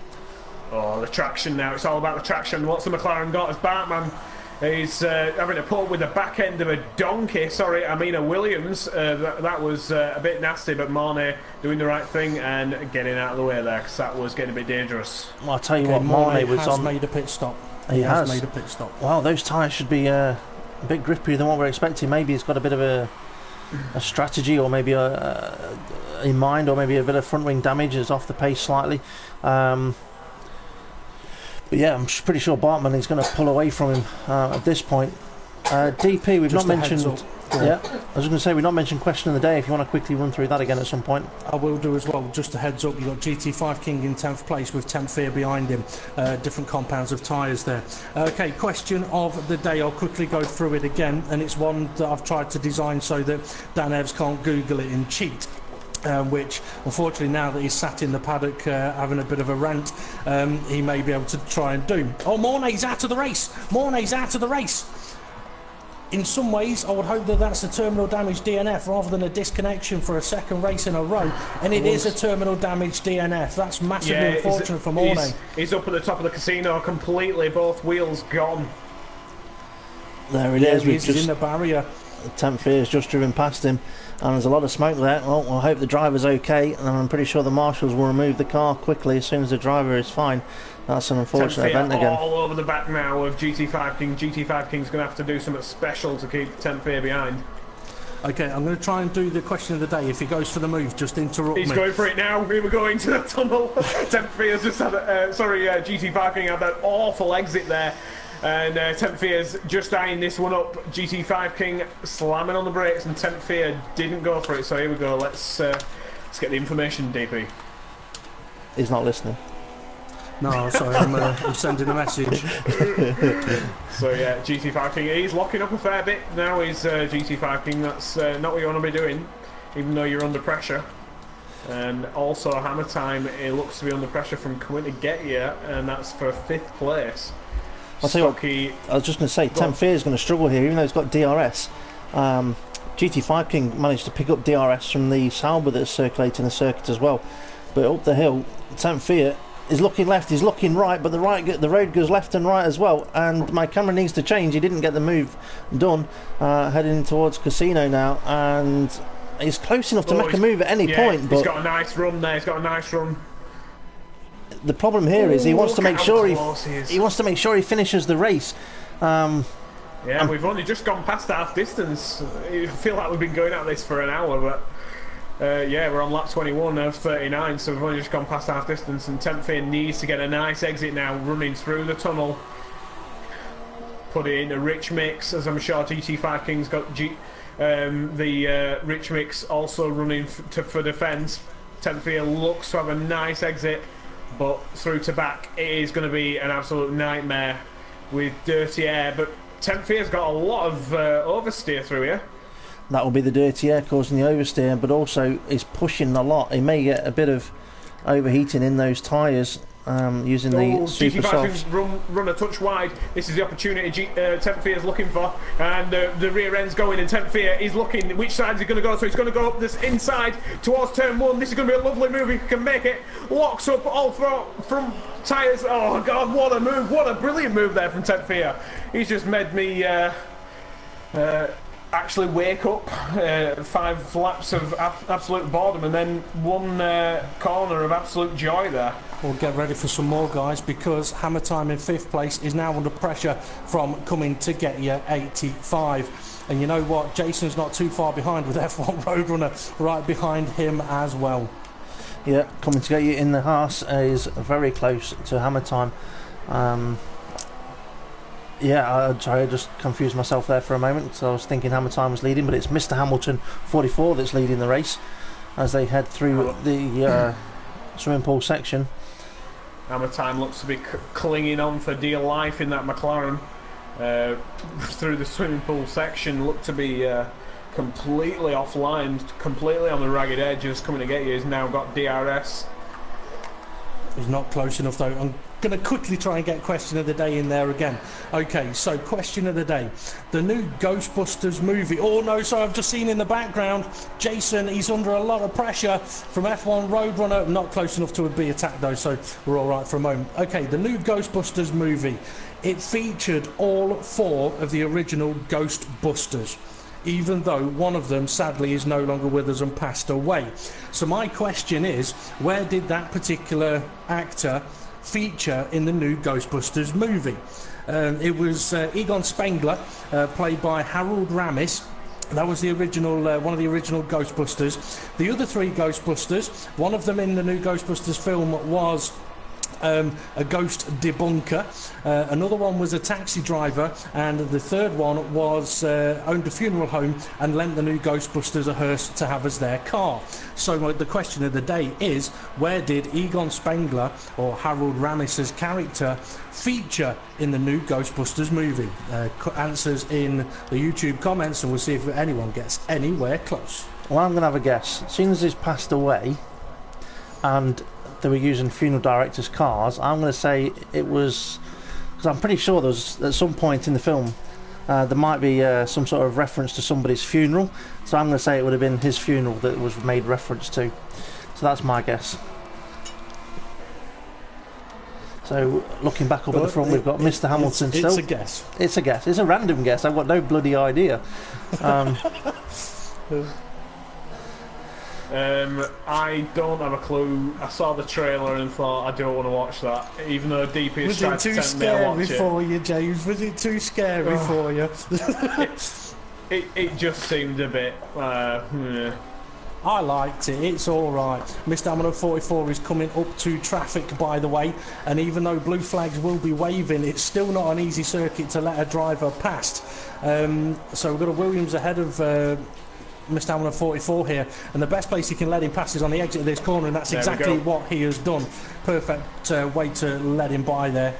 Oh, the traction now. It's all about the traction. What's the McLaren got as Bartman? He's having to pull with the back end of a donkey. Sorry, I mean a Williams. That was a bit nasty, but Mornay doing the right thing and getting out of the way there, because that was getting a bit dangerous. Well, I'll tell you what, Mornay has made a pit stop. He has made a pit stop. Wow, those tyres should be a bit grippier than what we're expecting. Maybe he's got a bit of a strategy, or maybe in mind, or maybe a bit of front wing damage is off the pace slightly. But yeah, I'm pretty sure Bartman is going to pull away from him at this point. DP, we've not mentioned. Yeah, I was going to say we've not mentioned question of the day. If you want to quickly run through that again at some point, I will do as well. Just a heads up, you've got GT5 King in 10th place with Temp Fear behind him. Different compounds of tyres there. Okay, question of the day. I'll quickly go through it again, and it's one that I've tried to design so that Dan Evs can't Google it and cheat. Which, unfortunately, now that he's sat in the paddock having a bit of a rant, he may be able to try and do. Oh, Mornay's out of the race! Mornay's out of the race! In some ways, I would hope that that's a terminal damage DNF rather than a disconnection for a second race in a row, and it is a terminal damage DNF. That's massively unfortunate for Mornay. He's up at the top of the casino completely, both wheels gone. There it is. He's in the barrier. Temp Fear's just driven past him, and there's a lot of smoke there. Well, I hope the driver's okay, and I'm pretty sure the marshals will remove the car quickly as soon as the driver is fine. That's an unfortunate event again. All over the back now of GT5 King. GT5 King's going to have to do something special to keep Temp Fear behind. Okay, I'm going to try and do the question of the day. If he goes for the move, just interrupt me. He's going for it now. We were going to the tunnel. Temp Fear's just had GT5 King had that awful exit there. And Temp Fear's just eyeing this one up. GT5 King slamming on the brakes, and Temp Fear didn't go for it. So here we go. Let's get the information, DP. He's not listening. No, sorry, I'm sending a message. So yeah, GT5 King, he's locking up a fair bit now. He's GT5 King. That's not what you want to be doing, even though you're under pressure. And also Hammer Time, it looks to be under pressure from coming to get you, and that's for 5th place. I'll tell you what, I was just going to say, Temp Fear is going to struggle here, even though he's got DRS. GT5 King managed to pick up DRS from the Sauber that's circulating the circuit as well. But up the hill, 10th Fiat is looking left, he's looking right, but the road goes left and right as well, and my camera needs to change. He didn't get the move done. Heading towards Casino now, and he's close enough to make a move at any point. But he's got a nice run there. He's got a nice run. The problem here is he wants to make sure he finishes the race. Yeah, we've only just gone past half distance. I feel like we've been going at this for an hour, but yeah, we're on lap 21 of 39, so we've only just gone past half distance, and 10th Fiat needs to get a nice exit now, running through the tunnel. Put it in a rich mix, as I'm sure GT5 King's got the rich mix also running for defence. 10th Fiat looks to have a nice exit, but through to back it is going to be an absolute nightmare with dirty air. But 10th Fiat's got a lot of oversteer through here. That will be the dirty air causing the oversteer, but also he's pushing a lot. He may get a bit of overheating in those tyres using the super softs. Run a touch wide. This is the opportunity 10th Fiat's looking for, and the rear end's going, and 10th Fiat is looking which side is he going to go. So he's going to go up this inside towards turn 1. This is going to be a lovely move if he can make it. Locks up all from tyres. Oh god, what a move, what a brilliant move there from 10th Fiat. He's just made me actually wake up. 5 laps of absolute boredom, and then 1 corner of absolute joy there. We'll get ready for some more, guys, because Hammer Time in 5th place is now under pressure from coming to get you 85. And you know what? Jason's not too far behind with F1 Roadrunner right behind him as well. Yeah, coming to get you in the Haas is very close to Hammer Time. Yeah, I just confused myself there for a moment, so I was thinking Hammer Time was leading, but it's Mr. Hamilton 44 that's leading the race as they head through the swimming pool section. Hammer Time looks to be clinging on for dear life in that McLaren through the swimming pool section. Looked to be completely offline, completely on the ragged edges. Coming to get you. He's now got DRS. He's not close enough though. I'm going to quickly try and get question of the day in there again. Okay, so question of the day. The new Ghostbusters movie. Oh no, sorry, I've just seen in the background Jason, he's under a lot of pressure from F1 Roadrunner. Not close enough to be attacked though, so we're alright for a moment. Okay, the new Ghostbusters movie. It featured all 4 of the original Ghostbusters, even though one of them sadly is no longer with us and passed away. So my question is, where did that particular actor feature in the new Ghostbusters movie? It was Egon Spengler, played by Harold Ramis. That was the original, one of the original Ghostbusters. The other 3 Ghostbusters, one of them in the new Ghostbusters film was a ghost debunker, another one was a taxi driver, and the third one was owned a funeral home and lent the new Ghostbusters a hearse to have as their car. So the question of the day is, where did Egon Spengler, or Harold Ramis's character, feature in the new Ghostbusters movie? Answers in the YouTube comments, and we'll see if anyone gets anywhere close. Well, I'm going to have a guess. As soon as he's passed away and they were using funeral directors' cars, I'm going to say it was, because I'm pretty sure there was at some point in the film there might be some sort of reference to somebody's funeral, so I'm going to say it would have been his funeral that it was made reference to. So that's my guess. So looking back up at the front, we've got Mr. Hamilton still. It's a guess. It's a guess. It's a random guess. I've got no bloody idea. I don't have a clue. I saw the trailer and thought I don't want to watch that, even though DP has tried to tempt me to watch it. Was it too scary for you, James? Was it too scary for you? It just seemed a bit. I liked it, it's alright. Mr. Hamilton 44 is coming up to traffic, by the way, and even though blue flags will be waving, it's still not an easy circuit to let a driver past. So we've got a Williams ahead of Mr. Hamilton 44 here, and the best place he can let him pass is on the exit of this corner, and that's exactly what he has done. Perfect way to let him by there.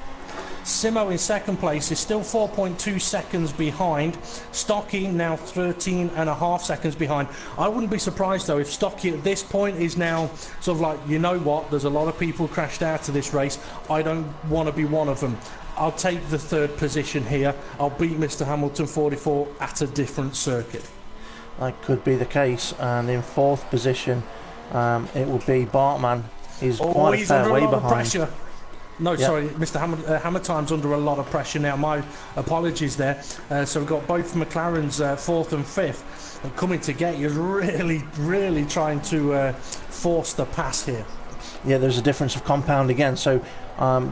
Simo in second place is still 4.2 seconds behind. Stocky now 13.5 seconds behind. I wouldn't be surprised though if Stocky at this point is now sort of like, you know what, there's a lot of people crashed out of this race, I don't want to be one of them. I'll take the 3rd position here. I'll beat Mr. Hamilton 44 at a different circuit. That could be the case, and in 4th position it will be Bartman He's Oh, quite a he's fair under a way lot of behind. pressure. No, Yeah. sorry, Mr. Hammer Time's under a lot of pressure now. My apologies there. So we've got both McLaren's fourth and fifth coming to get you. Really trying to force the pass here. Yeah, there's a difference of compound again. So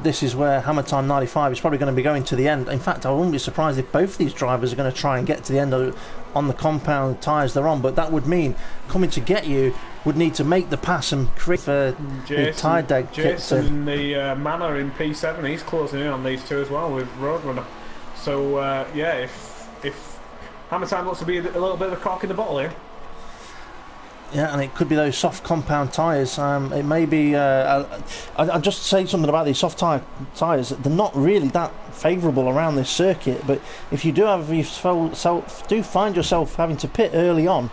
this is where Hammer Time 95 is probably going to be going to the end. In fact, I wouldn't be surprised if both these drivers are going to try and get to the end on the compound tyres they're on. But that would mean coming to get you would need to make the pass and create the tyre dead kit. Jason, the Manor in P7, he's closing in on these two as well with Roadrunner. So yeah, if Hammer Time looks to be a little bit of a cork in the bottle here. Yeah, and it could be those soft compound tyres. It may be. I'll just say something about these soft tyres. They're not really that favourable around this circuit. But if you do find yourself having to pit early on,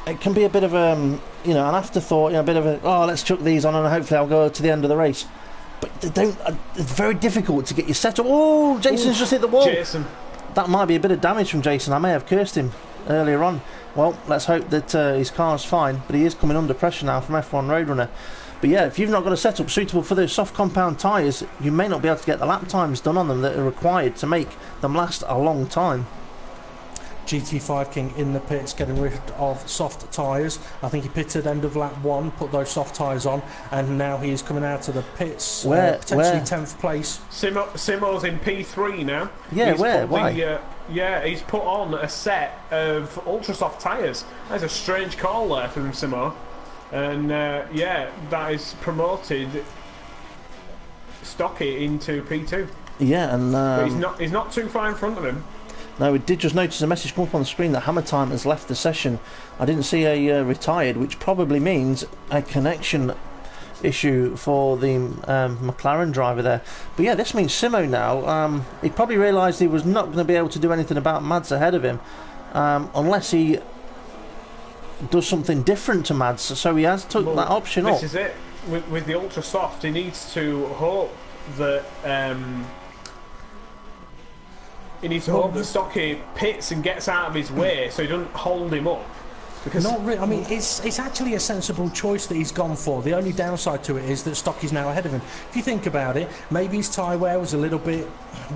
it can be a bit of an afterthought. A bit of let's chuck these on and hopefully I'll go to the end of the race. But they don't. It's very difficult to get your set up. Oh, Jason's just hit the wall. Jason. That might be a bit of damage from Jason. I may have cursed him earlier on. Well, let's hope that his car's fine, but he is coming under pressure now from F1 Roadrunner. But yeah, if you've not got a setup suitable for those soft compound tyres, you may not be able to get the lap times done on them that are required to make them last a long time. GT5 King in the pits, getting rid of soft tyres. I think he pitted end of lap 1, put those soft tyres on, and now he is coming out of the pits, potentially 10th place. Simo's in P3 now. Yeah, why? He's put on a set of ultra soft tyres. That's a strange call there from Simo. And that is promoted Stocky into P2. Yeah, and but he's not too far in front of him. Now, we did just notice a message come up on the screen that Hammer Time has left the session. I didn't see a retired, which probably means a connection issue for the McLaren driver there. But yeah, this means Simo now, he probably realised he was not going to be able to do anything about Mads ahead of him unless he does something different to Mads. So he has took that option up. This is it. With the ultra soft, he needs to hope that Stocky pits and gets out of his way so he doesn't hold him up. Because not really. I mean, it's actually a sensible choice that he's gone for. The only downside to it is that Stocky's now ahead of him. If you think about it, maybe his tyre wear was a little bit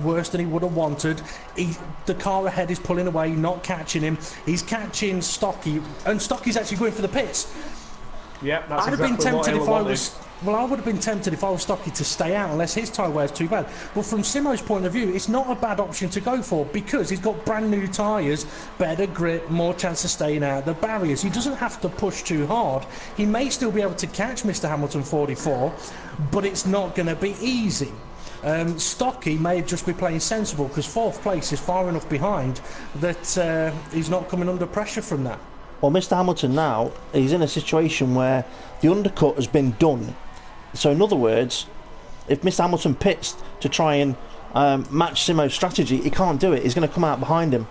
worse than he would have wanted. The car ahead is pulling away, not catching him. He's catching Stocky, and Stocky's actually going for the pits. Yeah, that's exactly what he wanted. Well, I would have been tempted if I was Stocky to stay out unless his tyre wear is too bad. But from Simo's point of view, it's not a bad option to go for because he's got brand new tyres, better grip, more chance of staying out the barriers. He doesn't have to push too hard. He may still be able to catch Mr. Hamilton 44, but it's not going to be easy. Stocky may just be playing sensible because fourth place is far enough behind that he's not coming under pressure from that. Well, Mr. Hamilton now, he's in a situation where the undercut has been done. So in other words, if Mr. Hamilton pits to try and match Simo's strategy, he can't do it. He's going to come out behind him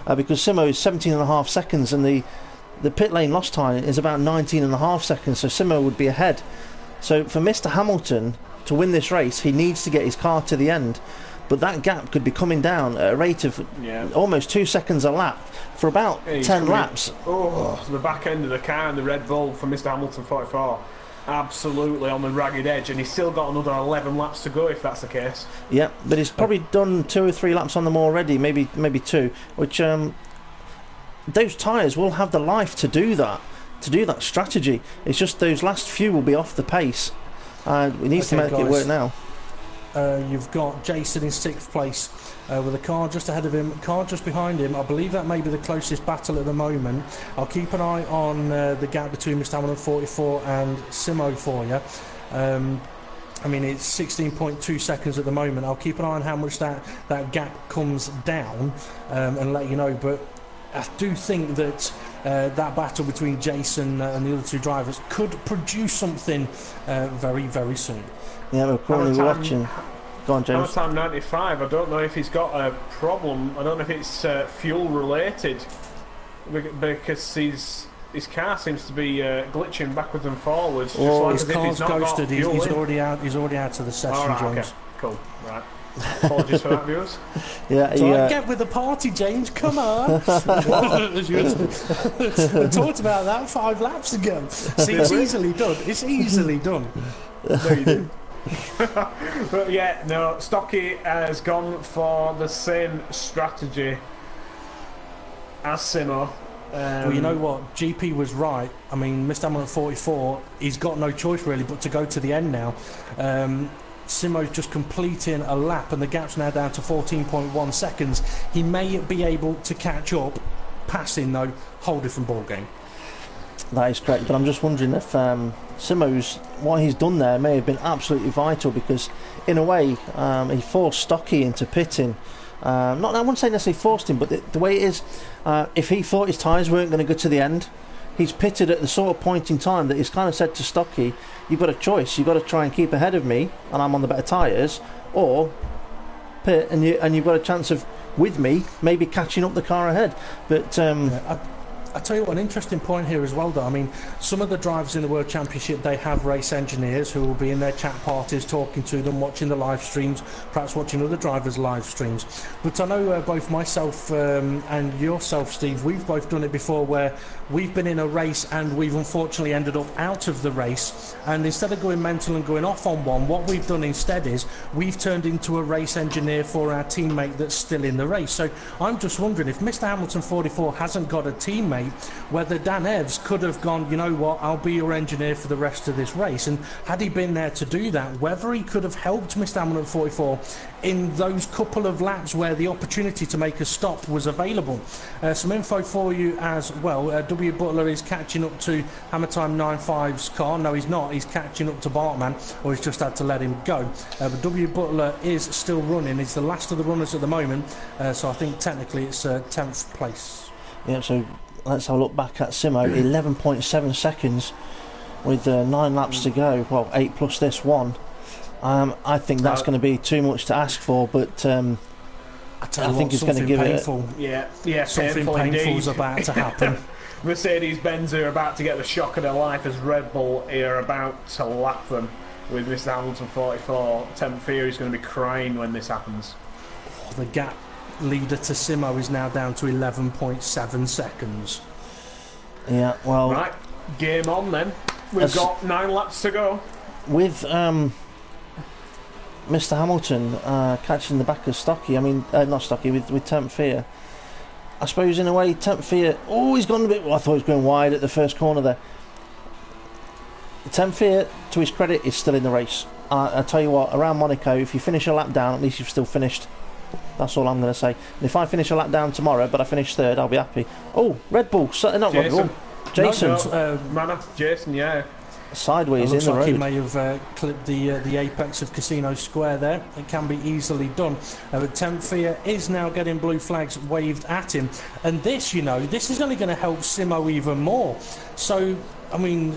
because Simo is 17.5 seconds and the pit lane lost time is about 19.5 seconds, so Simo would be ahead. So for Mr. Hamilton to win this race, he needs to get his car to the end. But that gap could be coming down at a rate of almost 2 seconds a lap for about 10 laps. Oh, the back end of the car and the Red Bull for Mr. Hamilton 44. Absolutely on the ragged edge, and he's still got another 11 laps to go if that's the case. Yeah, but he's probably done 2 or 3 laps on them already, maybe 2, which those tyres will have the life to do that strategy. It's just those last few will be off the pace. We need to make it work now. You've got Jason in 6th place with a car just ahead of him, car just behind him. I believe that may be the closest battle at the moment. I'll keep an eye on the gap between Mr. Hamilton 44 and Simo for you. I mean, it's 16.2 seconds at the moment. I'll keep an eye on how much that gap comes down and let you know. But I do think that that battle between Jason and the other two drivers could produce something very, very soon. Yeah, we're currently watching. Go on, James. Time 95. I don't know if he's got a problem. I don't know if it's fuel related because his car seems to be glitching backwards and forwards. His car's ghosted. He's already out of the session, right, James. okay. Cool. Right. Apologies for that, viewers. Yeah, So I get with the party, James. Come on. As you I talked about that 5 laps ago. See, it's easily done. It's easily done. No, you didn't. But yeah, no, Stocky has gone for the same strategy as Simo. Well, you know what? GP was right. I mean, Mr. Hamilton 44, he's got no choice really but to go to the end now. Simo's just completing a lap and the gap's now down to 14.1 seconds. He may be able to catch up. Passing, though, whole different ball game. that is correct, but I'm just wondering if Simo's, what he's done there may have been absolutely vital, because in a way he forced Stocky into pitting. I wouldn't say necessarily forced him, but the way it is, if he thought his tyres weren't going to go to the end, he's pitted at the sort of point in time that he's kind of said to Stocky, you've got a choice, you've got to try and keep ahead of me and I'm on the better tyres, or pit and you've got a chance of, with me, maybe catching up the car ahead. But I tell you what, an interesting point here as well, though. I mean, some of the drivers in the World Championship, they have race engineers who will be in their chat parties, talking to them, watching the live streams, perhaps watching other drivers' live streams. But I know both myself and yourself, Steve, we've both done it before, where we've been in a race and we've unfortunately ended up out of the race. And instead of going mental and going off on one, what we've done instead is we've turned into a race engineer for our teammate that's still in the race. So I'm just wondering, if Mr. Hamilton 44 hasn't got a teammate, whether Dan Evs could have gone, you know what, I'll be your engineer for the rest of this race. And had he been there to do that, whether he could have helped Mr. Hamilton 44 in those couple of laps where the opportunity to make a stop was available. Some info for you as well. W. Butler is catching up to Hammer Time 95's car. No, he's not. He's catching up to Bartman, or he's just had to let him go. But W. Butler is still running. He's the last of the runners at the moment. So I think technically it's 10th place. yeah, so let's have a look back at Simo. 11.7 seconds with 9 laps to go. Well, 8 plus this one. I think that's going to be too much to ask for, but I think he's going to give painful. Yeah, Something painful is about to happen. Mercedes-Benz are about to get the shock of their life as Red Bull are about to lap them with Mr. Hamilton 44. Temp Fear is going to be crying when this happens. The gap leader to Simo is now down to 11.7 seconds. Yeah, well... Right, game on then. We've got 9 laps to go. With Mr. Hamilton catching the back of Stocky, I mean, not Stocky, with Temp Fear. I suppose in a way, Temp Fear... Oh, he's gone a bit... Well, I thought he was going wide at the first corner there. Temp Fear, to his credit, is still in the race. I tell you what, around Monaco, if you finish a lap down, at least you've still finished. That's all I'm going to say. And if I finish a lap down tomorrow, but I finish third, I'll be happy. Oh, Red Bull, not Red Bull. Jason. Jason, yeah. Sideways it looks in the like road. he may have clipped the apex of Casino Square there. It can be easily done. But Temp Fear is now getting blue flags waved at him. And this, you know, this is only going to help Simo even more. So, I mean...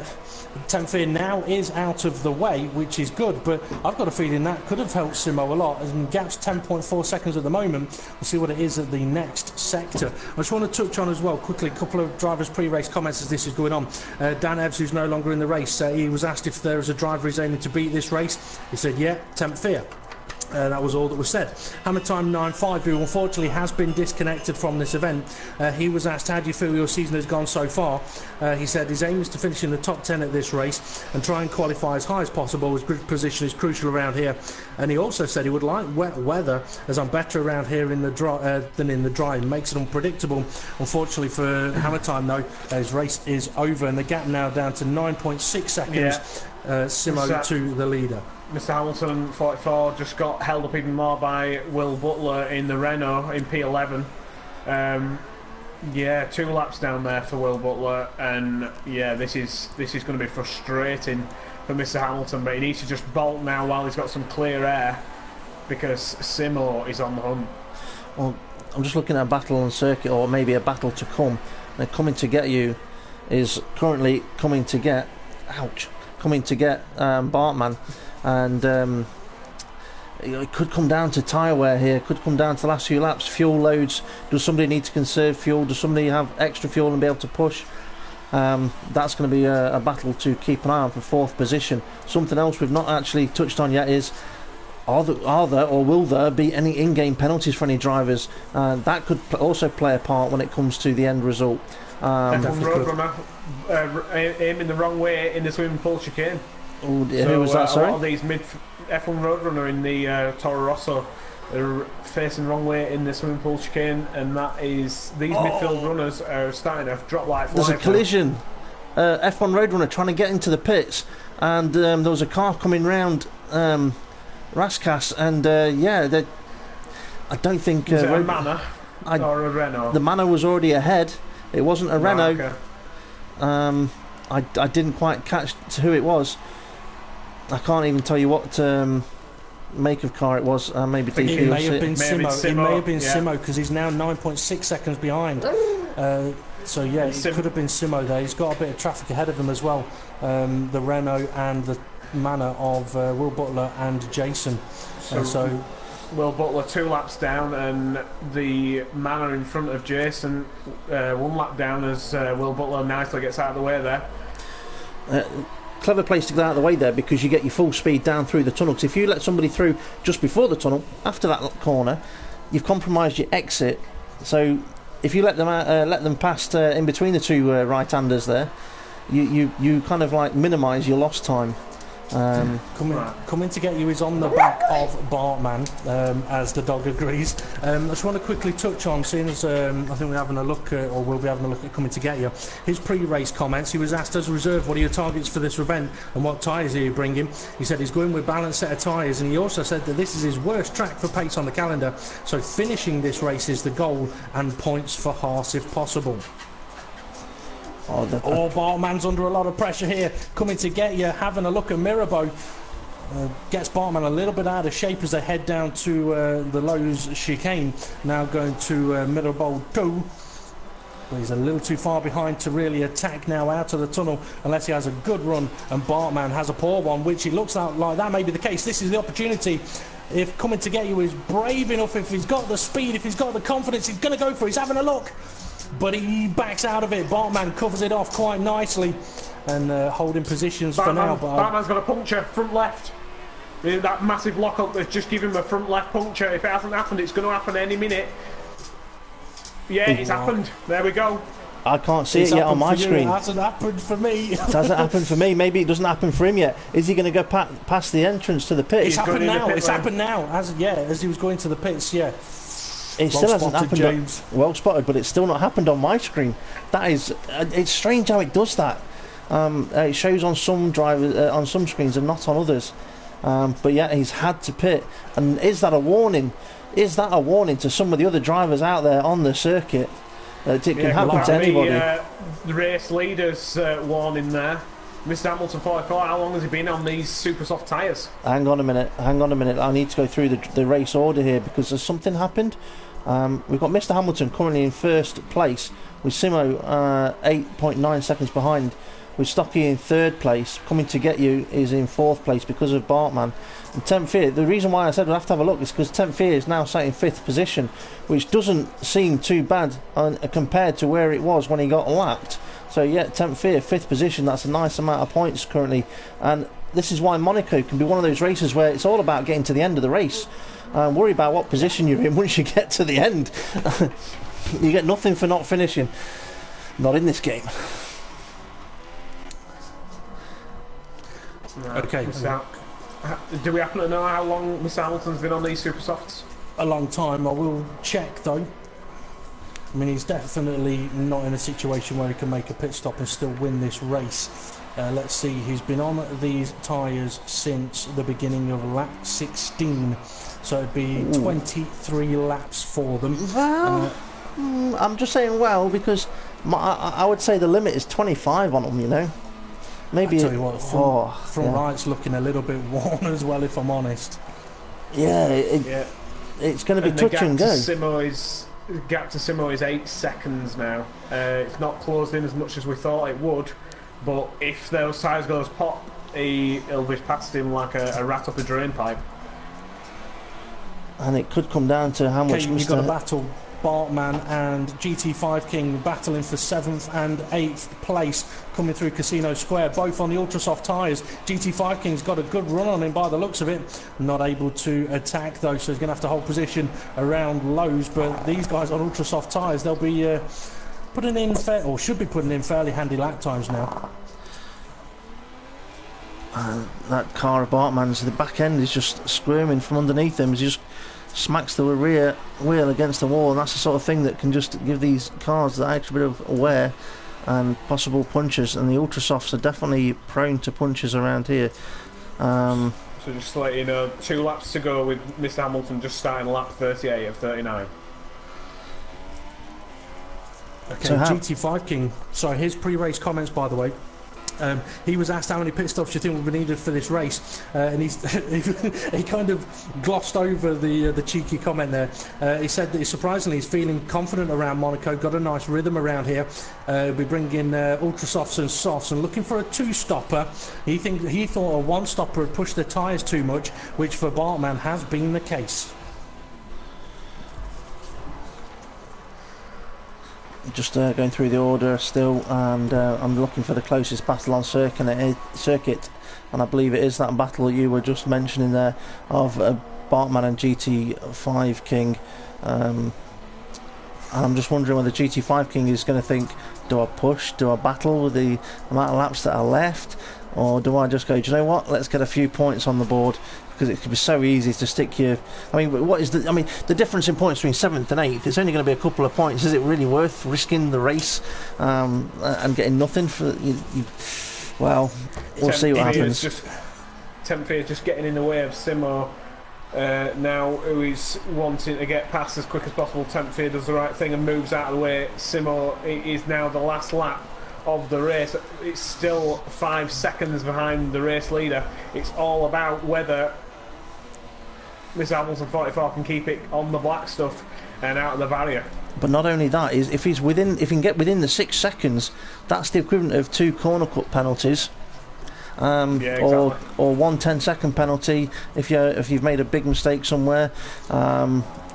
Temp Fear now is out of the way, which is good, but I've got a feeling that could have helped Simo a lot. And gap's 10.4 seconds at the moment. We'll see what it is at the next sector. I just want to touch on as well quickly a couple of drivers' pre-race comments as this is going on. Dan Evs, who's no longer in the race, he was asked if there is a driver who's aiming to beat this race. He said, yeah, Temp Fear. That was all that was said. Hammer Time 95, who unfortunately has been disconnected from this event, he was asked, how do you feel your season has gone so far? He said his aim is to finish in the top 10 at this race and try and qualify as high as possible, as grid position is crucial around here. And he also said he would like wet weather, as I'm better around here in the dry than in the dry. It makes it unpredictable. Unfortunately for Hammer Time, though, his race is over and the gap now down to 9.6 seconds. Simo to the leader. Mr. Hamilton 44 just got held up even more by Will Butler in the Renault in P11. Yeah, 2 laps down there for Will Butler, and yeah, this is going to be frustrating for Mr. Hamilton, but he needs to just bolt now while he's got some clear air, because Simo is on the hunt. Well, I'm just looking at a battle on circuit, or maybe a battle to come. They're coming to get you is currently coming to get Bartman. And it could come down to tyre wear here, could come down to the last few laps, fuel loads. Does somebody need to conserve fuel? Does somebody have extra fuel and be able to push? That's going to be a battle to keep an eye on for 4th position. Something else we've not actually touched on yet is Are there or will there be any in-game penalties for any drivers? That could also play a part when it comes to the end result. F1 Roadrunner aiming the wrong way in the swimming pool chicane. Oh dear, who was that, sorry? A lot of these F1 Roadrunner in the Toro Rosso are facing the wrong way in the swimming pool chicane, and that is these midfield runners are starting to drop like flies. There's a collision. F1 Roadrunner trying to get into the pits, and there was a car coming round Raskas, and I don't think... Was it a Manor or a Renault? The Manor was already ahead. It wasn't a Renault. Okay. I didn't quite catch who it was. I can't even tell you what make of car it was. Maybe DP. It may have been Simo. It may have been Simo, because he's now 9.6 seconds behind. So yeah, it could have been Simo there. He's got a bit of traffic ahead of him as well. The Renault and the Manor of Will Butler and Jason. So Will Butler 2 laps down, and the Manor in front of Jason 1 lap down as Will Butler nicely gets out of the way there. Clever place to get out of the way there, because you get your full speed down through the tunnel. Because if you let somebody through just before the tunnel, after that corner, you've compromised your exit. So if you let them past in between the two right-handers there, you kind of like minimise your lost time. Coming to get you is on the back of Bartman, as the dog agrees. I just want to quickly touch on, seeing as I think we're having a look or we'll be having a look at Coming to Get You, his pre-race comments. He was asked as a reserve, what are your targets for this event and what tyres are you bringing? He said he's going with a balanced set of tyres, and he also said that this is his worst track for pace on the calendar, so finishing this race is the goal, and points for Haas if possible. Bartman's under a lot of pressure here. Coming to Get You, having a look at Mirabeau. Gets Bartman a little bit out of shape as they head down to the Lowe's chicane. Now going to Mirabeau 2. But he's a little too far behind to really attack now out of the tunnel, unless he has a good run and Bartman has a poor one, which it looks like that may be the case. This is the opportunity. If Coming to Get You is brave enough, if he's got the speed, if he's got the confidence, he's going to go for it. He's having a look. But he backs out of it. Bartman covers it off quite nicely and holding positions for now. Bartman's got a puncture, front left. That massive lock-up has just given him a front left puncture. If it hasn't happened, it's going to happen any minute. Yeah, it's happened. There we go. I can't see it yet on my screen. It hasn't happened for me. It hasn't happened for me. Maybe it doesn't happen for him yet. Is he going to go past the entrance to the pit? It's happened now. It's happened now. As he was going to the pits, yeah. It still hasn't happened. James. Well spotted, but it's still not happened on my screen. That is, it's strange how it does that. It shows on some drivers, on some screens, and not on others. But yeah, he's had to pit. And is that a warning? Is that a warning to some of the other drivers out there on the circuit? It can happen to anybody. The race leaders warning there. Mr. Hamilton 44, how long has he been on these super soft tyres? Hang on a minute. I need to go through the race order here, because there's something happened. We've got Mr. Hamilton currently in first place, with Simo 8.9 seconds behind, with Stocky in third place. Coming to Get You is in fourth place because of Bartman. And 10th here, the reason why I said we'll have to have a look is because 10th here is now sat in fifth position, which doesn't seem too bad compared to where it was when he got lapped. So yeah, 10th here, fifth position, that's a nice amount of points currently. And this is why Monaco can be one of those races where it's all about getting to the end of the race. Worry about what position you're in once you get to the end. You get nothing for not finishing. Not in this game. Okay. Do we happen to know how long Mr. Hamilton's been on these super softs? A long time. I will check though. I mean, he's definitely not in a situation where he can make a pit stop and still win this race. Let's see, he's been on these tyres since the beginning of lap 16. So it'd be 23 laps for them. Well, I'm just saying because I would say the limit is 25 on them, you know. Maybe. I tell you what, front right's looking a little bit worn as well, if I'm honest. Yeah, it's going to be touch and go. The gap to Simo is 8 seconds now. It's not closed in as much as we thought it would, but if those tyres goes pop, he'll be past him like a rat up a drain pipe. And it could come down to how much you've got a battle. Bartman and GT5 King battling for 7th and 8th place coming through Casino Square, both on the ultra-soft tyres. GT5 King's got a good run on him by the looks of it, not able to attack though, so he's going to have to hold position around Lowe's, but these guys on ultra-soft tyres, they'll be putting in, should be putting in fairly handy lap times now. That car of Bartman's, the back end is just squirming from underneath him as he just smacks the rear wheel against the wall, and that's the sort of thing that can just give these cars that extra bit of wear and possible punches, and the ultra softs are definitely prone to punches around here. So just to let you know, 2 laps to go with Mr Hamilton just starting lap 38 of 39. Okay, so GT5 King, sorry, his pre-race comments by the way. He was asked how many pit stops you think would be needed for this race, and he kind of glossed over the cheeky comment there. He said that surprisingly he's feeling confident around Monaco, got a nice rhythm around here. We're bringing ultra softs and softs and looking for a 2-stopper. He thought a 1-stopper would push the tyres too much, which for Bartman has been the case. Just going through the order still, and I'm looking for the closest battle on circuit, and I believe it is that battle you were just mentioning there of Bartman and GT5 King. And I'm just wondering whether GT5 King is going to think, do I push, do I battle with the amount of laps that are left, or do I just go, do you know what, let's get a few points on the board, because it can be so easy to stick you. I mean, the difference in points between 7th and 8th, it's only going to be a couple of points. Is it really worth risking the race and getting nothing for you? Well, we'll see what happens. 10th fear just getting in the way of Simo now, who is wanting to get past as quick as possible. 10th fear does the right thing and moves out of the way. Simo is now the last lap of the race. It's still 5 seconds behind the race leader. It's all about whether Mr Hamilton 44 can keep it on the black stuff and out of the barrier. But not only that, is if he can get within the 6 seconds, that's the equivalent of 2 corner cut penalties. Exactly. Or 1 10-second penalty if you've made a big mistake somewhere.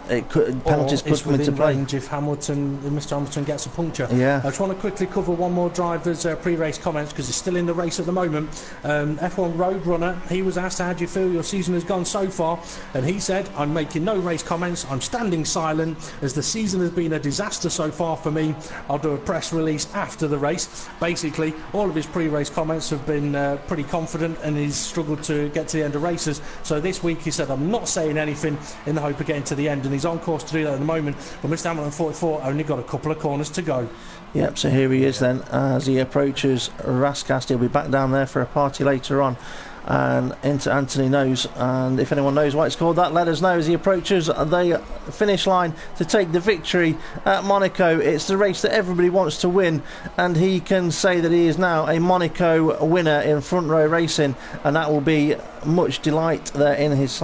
Penalties could come into play if Mr Hamilton gets a puncture. Yeah. I just want to quickly cover one more driver's pre-race comments because he's still in the race at the moment. F1 Roadrunner, he was asked how do you feel your season has gone so far, and he said, I'm making no race comments, I'm standing silent as the season has been a disaster so far for me. I'll do a press release after the race. Basically all of his pre-race comments have been pretty confident, and he's struggled to get to the end of races, so this week he said, I'm not saying anything in the hope of getting to the end, and he's on course to do that at the moment, but Mr Hamilton 44 only got a couple of corners to go. Yep, so here he is then as he approaches Rascast. He'll be back down there for a party later on and into Anthony Knows, and if anyone knows why it's called that, let us know as he approaches the finish line to take the victory at Monaco. It's the race that everybody wants to win, and he can say that he is now a Monaco winner in front row racing, and that will be much delight there in his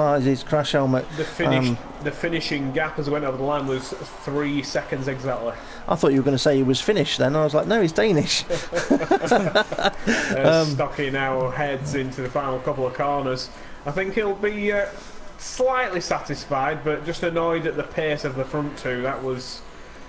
crash helmet. The finishing gap as he went over the line was 3 seconds exactly. I thought you were going to say he was Finnish then. I was like, no, he's Danish. Stocky now heads into the final couple of corners. I think he'll be slightly satisfied, but just annoyed at the pace of the front two. That was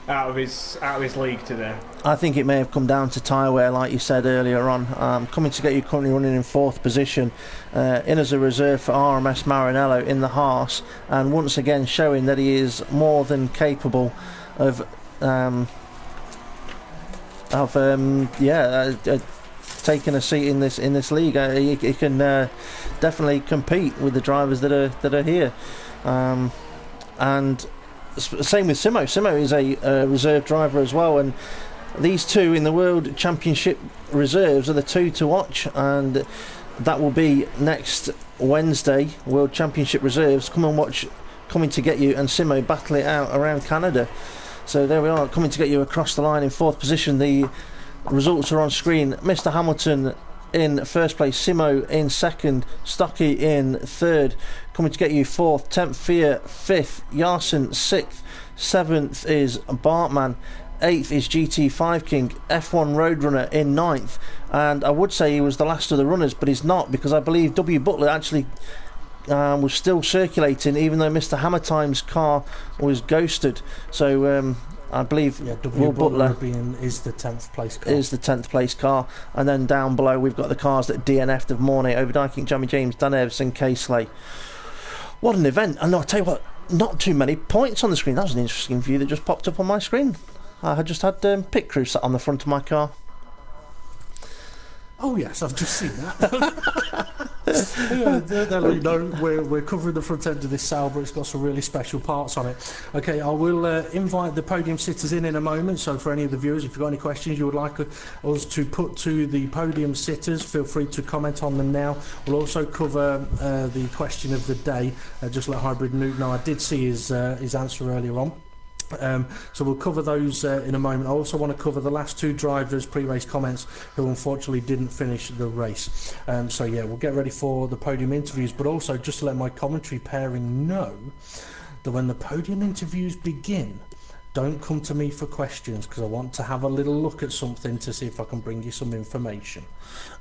out of his league today. I think it may have come down to tyre wear, like you said earlier on. Coming to get you currently running in 4th position, in as a reserve for RMS Maranello in the Haas, and once again showing that he is more than capable of taking a seat in this league. He can definitely compete with the drivers that are here, and same with Simo. Simo is a reserve driver as well, and these two in the World Championship reserves are the two to watch, and that will be next Wednesday. World Championship reserves, come and watch Coming to Get You and Simo battle it out around Canada. So there we are, Coming to Get You across the line in 4th position. The results are on screen. Mr Hamilton in 1st place, Simo in 2nd, Stocky in 3rd, Coming to Get You 4th, 10th Fear 5th, Yarson 6th, 7th is Bartman, 8th is GT5 King, F1 Roadrunner in 9th, and I would say he was the last of the runners, but he's not, because I believe W Butler actually was still circulating, even though Mr. Hammer Time's car was ghosted. So I believe Will Butler is the 10th place car. Is the 10th place car, and then down below we've got the cars that DNF'd of Mornay, Overdyking, Jamie James, Dan Everson, K-Slay. What an event! And I'll tell you what, not too many points on the screen. That was an interesting view that just popped up on my screen. I had just had pit crew sat on the front of my car. Oh yes, I've just seen that. Yeah, they'll let you know we're covering the front end of this Sauber. It's got some really special parts on it. Okay, I will invite the podium sitters in a moment. So for any of the viewers, if you've got any questions you would like us to put to the podium sitters, feel free to comment on them now. We'll also cover the question of the day. Just let Hybrid Nuke know. I did see his answer earlier on. So we'll cover those in a moment. I also want to cover the last two drivers' pre-race comments who unfortunately didn't finish the race. So yeah, we'll get ready for the podium interviews, but also just to let my commentary pairing know that when the podium interviews begin, don't come to me for questions, because I want to have a little look at something to see if I can bring you some information.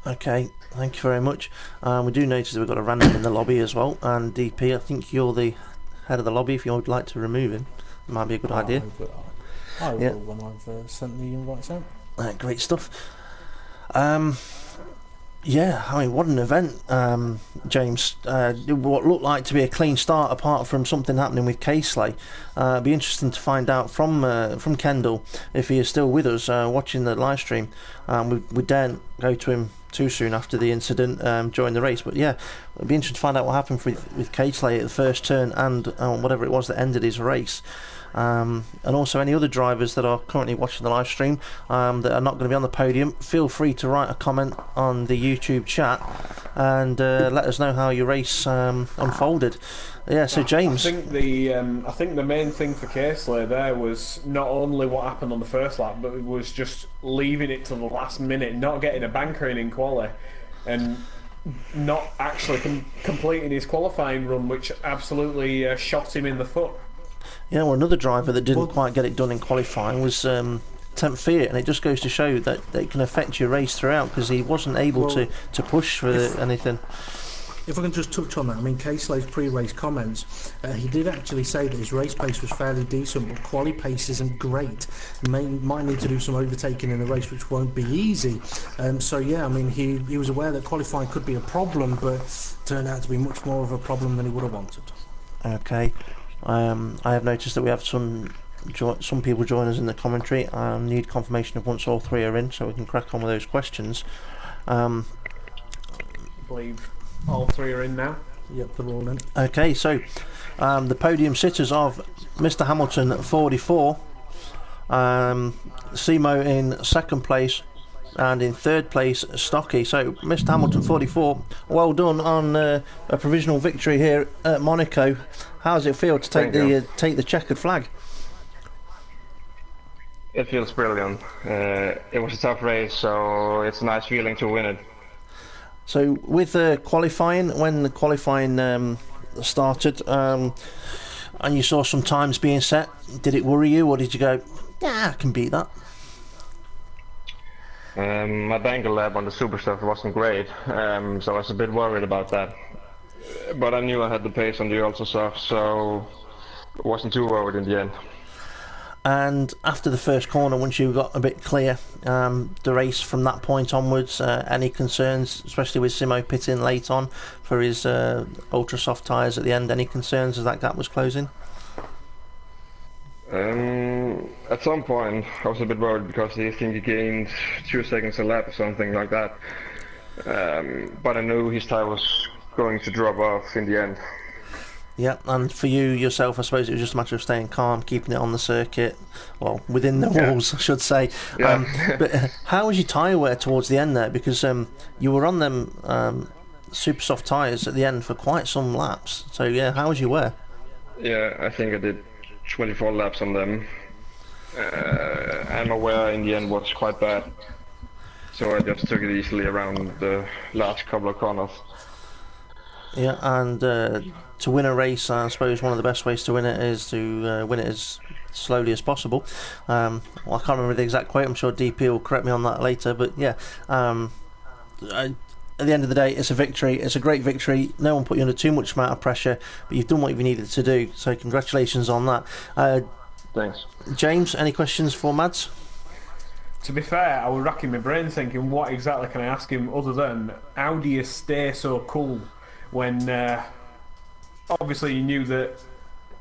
Okay, thank you very much. We do notice that we've got a random in the lobby as well, and DP, I think you're the head of the lobby. If you would like to remove him, might be a good idea. I will when I've sent the invites out. Great stuff. Yeah, I mean, what an event, James. What looked like to be a clean start, apart from something happening with K-Slay. It'd be interesting to find out from Kendall, if he is still with us watching the live stream. We daren't go to him too soon after the incident during the race, but yeah, it'd be interesting to find out what happened with K-Slay at the first turn and whatever it was that ended his race. And also any other drivers that are currently watching the live stream that are not going to be on the podium, feel free to write a comment on the YouTube chat and let us know how your race unfolded. Yeah, so James, I think the main thing for K-Slay there was not only what happened on the first lap, but it was just leaving it to the last minute, not getting a banker in quali, and not actually completing his qualifying run, which absolutely shot him in the foot. Yeah, well, another driver that didn't quite get it done in qualifying was Temp Fiat, and it just goes to show that it can affect your race throughout, because he wasn't able to push for anything. If I can just touch on that, I mean, K-Slay's pre-race comments, he did actually say that his race pace was fairly decent, but quali pace isn't great. Might need to do some overtaking in the race, which won't be easy. So yeah, I mean, he was aware that qualifying could be a problem, but turned out to be much more of a problem than he would have wanted. Okay. I have noticed that we have some people join us in the commentary. I need confirmation of once all three are in, so we can crack on with those questions. I believe all three are in now. Yep, they're all in. Okay, so the podium sitters of Mr. Hamilton at 44, Simo in second place, and in third place Stocky. So Mr. Hamilton 44, well done on a provisional victory here at Monaco. How does it feel to take the checkered flag? It feels brilliant. It was a tough race, so it's a nice feeling to win it. So with qualifying, when the qualifying started, and you saw some times being set, did it worry you, or did you go, yeah, I can beat that? My banker lab on the super stuff wasn't great, so I was a bit worried about that. But I knew I had the pace on the ultra soft, so I wasn't too worried in the end. And after the first corner, once you got a bit clear, the race from that point onwards, any concerns, especially with Simo pitting late on for his ultra soft tyres at the end, any concerns as that gap was closing? At some point I was a bit worried because I think he gained 2 seconds a lap or something like that, but I knew his tyre was going to drop off in the end. Yeah, and for you yourself, I suppose it was just a matter of staying calm, keeping it on the circuit, well, within the walls, I should say. Yeah. But how was your tyre wear towards the end there? Because you were on them super soft tyres at the end for quite some laps. So yeah, how was your wear? Yeah, I think I did 24 laps on them, and my wear in the end was quite bad. So I just took it easily around the last couple of corners. Yeah, and to win a race, I suppose one of the best ways to win it is to win it as slowly as possible. Well, I can't remember the exact quote, I'm sure DP will correct me on that later, but yeah, at the end of the day, it's a victory. It's a great victory. No one put you under too much amount of pressure, but you've done what you needed to do. So congratulations on that. Thanks. James, any questions for Mads? To be fair, I was racking my brain thinking, what exactly can I ask him other than how do you stay so cool when obviously you knew that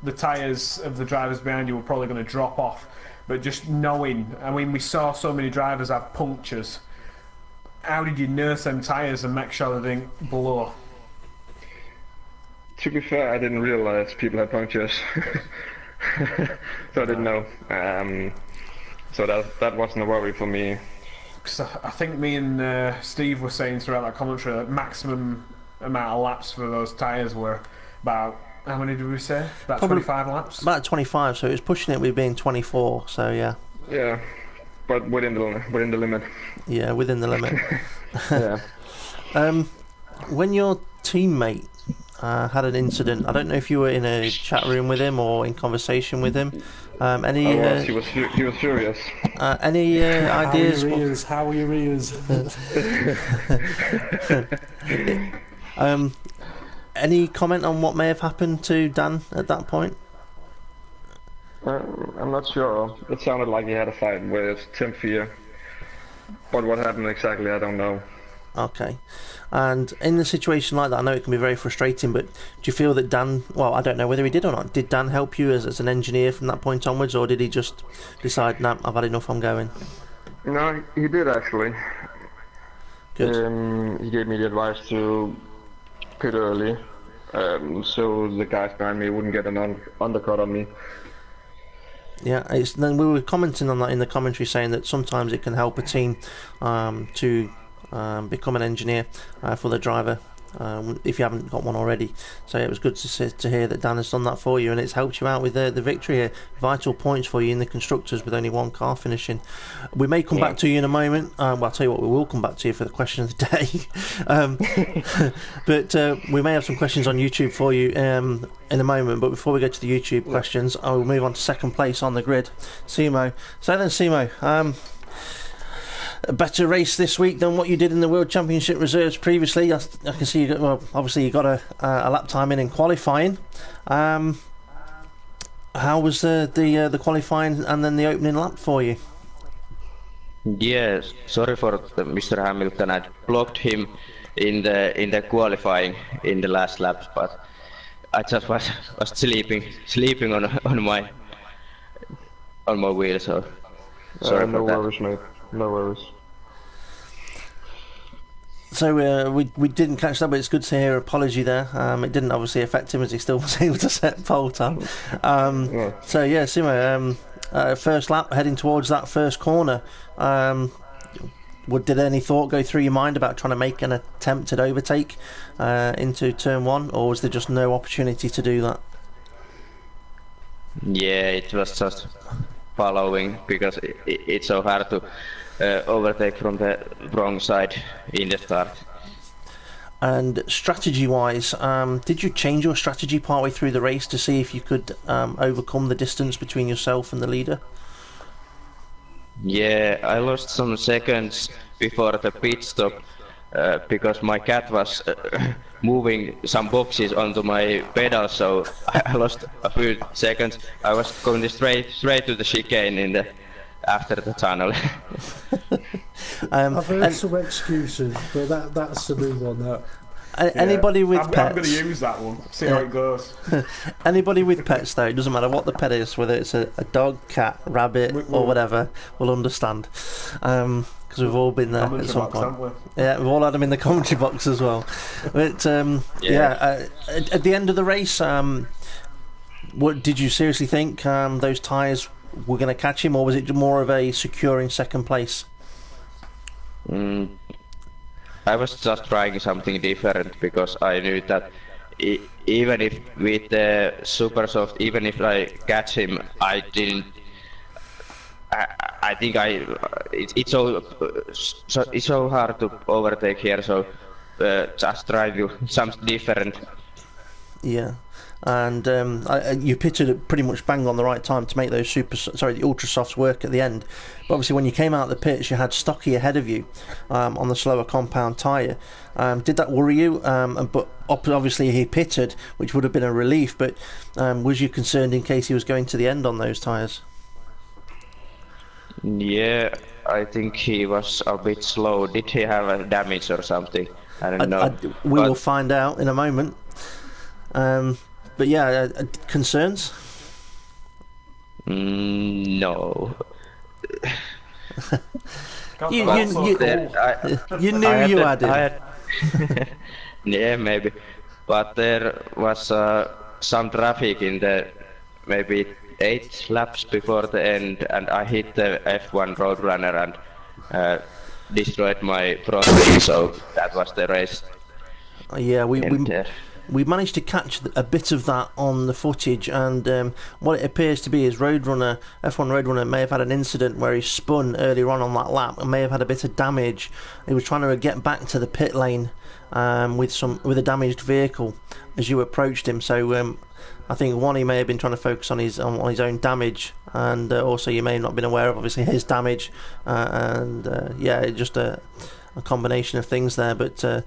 the tyres of the drivers behind you were probably going to drop off, but just knowing, I mean, we saw so many drivers have punctures. How did you nurse them tyres and make sure they didn't blow? To be fair, I didn't realize people had punctures, so I didn't know. So that wasn't a worry for me. Because I think me and Steve were saying throughout that commentary that maximum amount of laps for those tyres were about, how many did we say? About Probably 25 laps? About 25, so it was pushing it with being 24, so yeah. Yeah, but within the limit. Yeah, within the limit. Yeah. When your teammate had an incident, I don't know if you were in a chat room with him or in conversation with him. He was furious. Any ideas? How are your ears? Any comment on what may have happened to Dan at that point? I'm not sure. It sounded like he had a fight with Tim Fear, but what happened exactly, I don't know. Okay. And in a situation like that, I know it can be very frustrating, but do you feel that Dan, well, I don't know whether he did or not, did Dan help you as an engineer from that point onwards, or did he just decide, nah, I've had enough, I'm going? No, he did actually. Good. He gave me the advice to pit early, so the guys behind me wouldn't get an undercut on me. Yeah, then we were commenting on that in the commentary, saying that sometimes it can help a team to become an engineer for the driver if you haven't got one already. So it was good to hear that Dan has done that for you, and it's helped you out with the victory here. Vital points for you in the constructors with only one car finishing. We may come back to you in a moment. Well, I'll tell you what, we will come back to you for the question of the day. But we may have some questions on YouTube for you in a moment. But before we go to the YouTube questions, I will move on to second place on the grid, Simo. So then, Simo, a better race this week than what you did in the World Championship reserves previously. I can see you got, well, obviously you got a lap time in qualifying. How was the qualifying and then the opening lap for you? Yes, sorry for Mr. Hamilton. I blocked him in the qualifying in the last laps, but I just was sleeping on my wheel. So sorry no for that. worries, mate. No worries. So we didn't catch that, but it's good to hear. Apology there. It didn't obviously affect him as he still was able to set pole time. So yeah, Simo, first lap heading towards that first corner. Did any thought go through your mind about trying to make an attempt at overtake into turn one, or was there just no opportunity to do that? Yeah, it was just following because it's so hard to overtake from the wrong side in the start. And strategy-wise, did you change your strategy partway through the race to see if you could overcome the distance between yourself and the leader? Yeah, I lost some seconds before the pit stop because my cat was moving some boxes onto my pedal, so I lost a few seconds. I was going straight to the chicane after the tunnel. I've heard some excuses, but that's a new one. Anybody with pets? I'm going to use that one. See how it goes. Anybody with pets, though, it doesn't matter what the pet is, whether it's a dog, cat, rabbit, or whatever, will understand. Because we've all been there at some point. Yeah, we've all had them in the commentary box as well. But at the end of the race, what did you seriously think those tyres were going to catch him, or was it more of a securing second place? I was just trying something different because I knew that even if with the super soft, even if I catch him, I think it's so hard to overtake here. So just try to something different. Yeah. and you pitted it pretty much bang on the right time to make those the ultra softs work at the end. But obviously, when you came out of the pits, you had Stocky ahead of you on the slower compound tyre. Did that worry you? But obviously, he pitted, which would have been a relief. But was you concerned in case he was going to the end on those tyres? Yeah, I think he was a bit slow. Did he have a damage or something? I don't know. We will find out in a moment. But yeah, concerns? No. You knew you had it. Yeah, maybe. But there was some traffic in the maybe 8 laps before the end, and I hit the F1 Roadrunner and destroyed my front wing, so that was the race. Yeah, we managed to catch a bit of that on the footage, and what it appears to be is F1 Roadrunner may have had an incident where he spun earlier on that lap and may have had a bit of damage. He was trying to get back to the pit lane with a damaged vehicle as you approached him. So I think he may have been trying to focus on his own damage, and also you may have not been aware of obviously his damage, just a combination of things there, but.